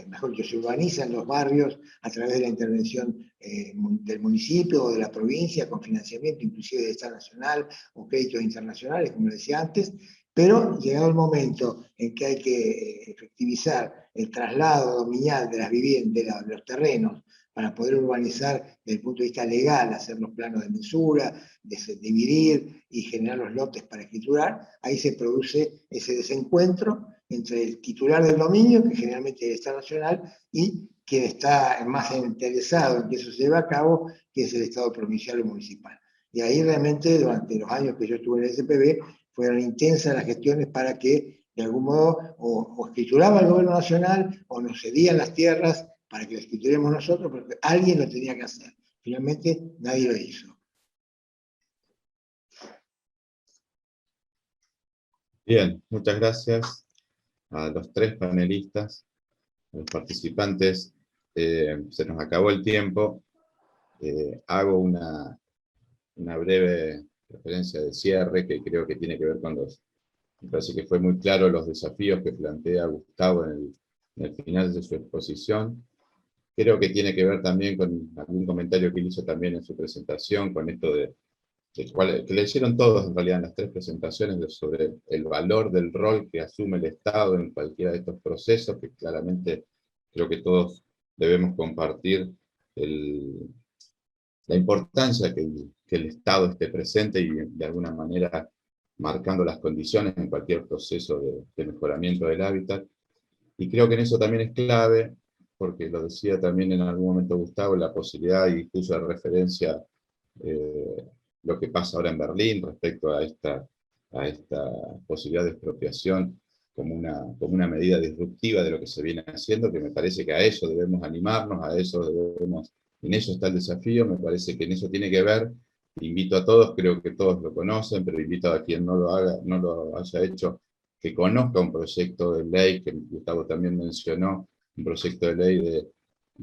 [SPEAKER 3] mejor dicho, se urbanizan los barrios a través de la intervención del municipio o de la provincia, con financiamiento inclusive del Estado Nacional o créditos internacionales, como decía antes, pero llegado el momento en que hay que efectivizar el traslado dominial de las viviendas, de los terrenos, para poder urbanizar desde el punto de vista legal, hacer los planos de mensura, dividir y generar los lotes para escriturar, ahí se produce ese desencuentro entre el titular del dominio, que generalmente es el Estado Nacional, y quien está más interesado en que eso se lleve a cabo, que es el Estado provincial o municipal. Y ahí realmente, durante los años que yo estuve en el SPB, fueron intensas las gestiones para que, de algún modo, o escrituraba el gobierno nacional, o nos cedían las tierras para que lo escrituremos nosotros, porque alguien lo tenía que hacer. Finalmente, nadie lo hizo.
[SPEAKER 2] Bien, muchas gracias a los tres panelistas, a los participantes. Se nos acabó el tiempo. Hago una breve referencia de cierre que creo que tiene que ver con me parece que fue muy claro los desafíos que plantea Gustavo en el final de su exposición. creo que tiene que ver también con algún comentario que él hizo también en su presentación, con esto que le hicieron todos en realidad en las 3 presentaciones sobre el valor del rol que asume el Estado en cualquiera de estos procesos, que claramente creo que todos debemos compartir la importancia que el Estado esté presente y de alguna manera marcando las condiciones en cualquier proceso de mejoramiento del hábitat. Y creo que en eso también es clave, porque lo decía también en algún momento Gustavo, la posibilidad, y puso de referencia lo que pasa ahora en Berlín respecto a esta posibilidad de expropiación como una medida disruptiva de lo que se viene haciendo, que me parece que a eso debemos animarnos, en eso está el desafío, me parece que en eso tiene que ver. Invito a todos, creo que todos lo conocen, pero invito a quien no lo haya hecho, que conozca un proyecto de ley, que Gustavo también mencionó, un proyecto de ley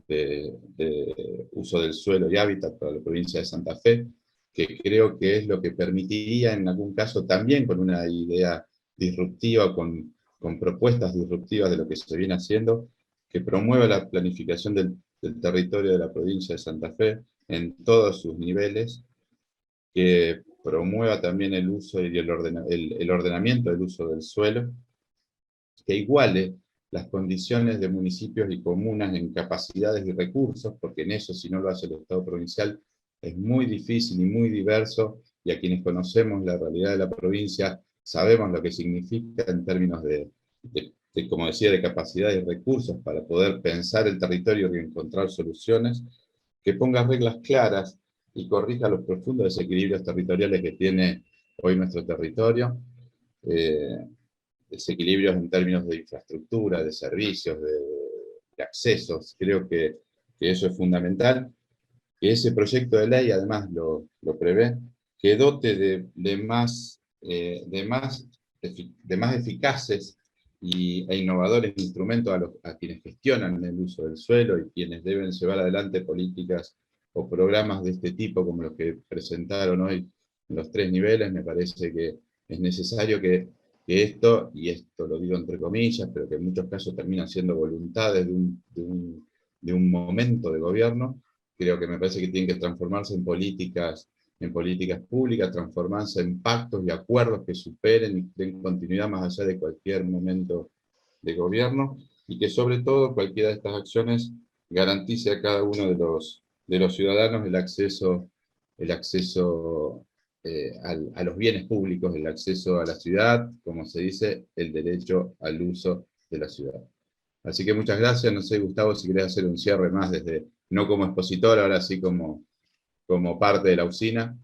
[SPEAKER 2] de uso del suelo y hábitat para la provincia de Santa Fe, que creo que es lo que permitiría en algún caso también con una idea disruptiva, con propuestas disruptivas de lo que se viene haciendo, que promueva la planificación del territorio de la provincia de Santa Fe en todos sus niveles, que promueva también el uso y el ordenamiento del uso del suelo, que iguale las condiciones de municipios y comunas en capacidades y recursos, porque en eso, si no lo hace el Estado provincial, es muy difícil y muy diverso, y a quienes conocemos la realidad de la provincia, sabemos lo que significa en términos como decía, de capacidad y recursos para poder pensar el territorio y encontrar soluciones, que ponga reglas claras y corrija los profundos desequilibrios territoriales que tiene hoy nuestro territorio, desequilibrios en términos de infraestructura, de servicios, de accesos. Creo que eso es fundamental, que ese proyecto de ley además lo prevé, que dote de más eficaces e innovadores instrumentos a quienes gestionan el uso del suelo y quienes deben llevar adelante políticas o programas de este tipo, como los que presentaron hoy en los 3 niveles. Me parece que es necesario que esto, y esto lo digo entre comillas, pero que en muchos casos terminan siendo voluntades de un momento de gobierno, creo que me parece que tienen que transformarse en políticas públicas, transformarse en pactos y acuerdos que superen y den continuidad más allá de cualquier momento de gobierno, y que sobre todo cualquiera de estas acciones garantice a cada uno de los ciudadanos el acceso a los bienes públicos, el acceso a la ciudad, como se dice, el derecho al uso de la ciudad. Así que muchas gracias. No sé, Gustavo, si querés hacer un cierre más no como expositor, ahora sí como parte de la usina.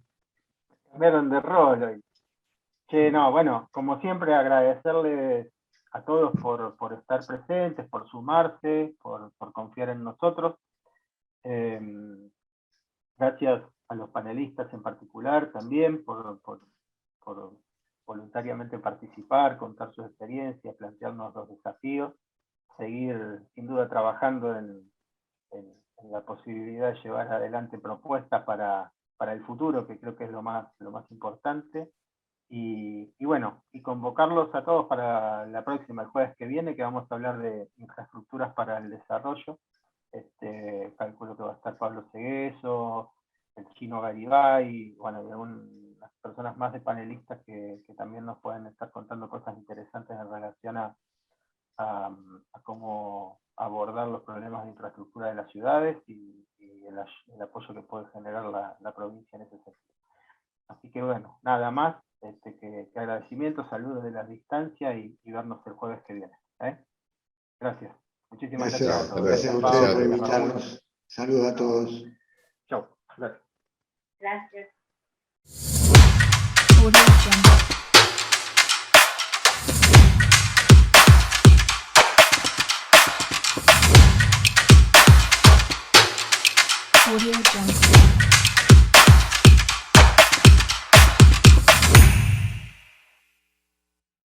[SPEAKER 6] Cambiaron de rol hoy. No, bueno, como siempre agradecerles a todos por estar presentes, por sumarse, por confiar en nosotros. Gracias a los panelistas en particular también por voluntariamente participar, contar sus experiencias, plantearnos los desafíos, seguir sin duda trabajando en la posibilidad de llevar adelante propuestas para el futuro, que creo que es lo más importante. Y bueno, y convocarlos a todos para la próxima, el jueves que viene, que vamos a hablar de infraestructuras para el desarrollo. Calculo que va a estar Pablo Segueso, el Chino Garibay, bueno, y algunas personas más de panelistas que también nos pueden estar contando cosas interesantes en relación a cómo abordar los problemas de infraestructura de las ciudades y el apoyo que puede generar la provincia en ese sentido. Así que bueno, nada más, que agradecimientos, saludos de la distancia y vernos el jueves que viene. Gracias. Muchísimas gracias a todos.
[SPEAKER 3] Gracias a ustedes por invitarnos. Saludos a todos.
[SPEAKER 6] Chau. Gracias.
[SPEAKER 4] Gracias.
[SPEAKER 5] Audio Jungle.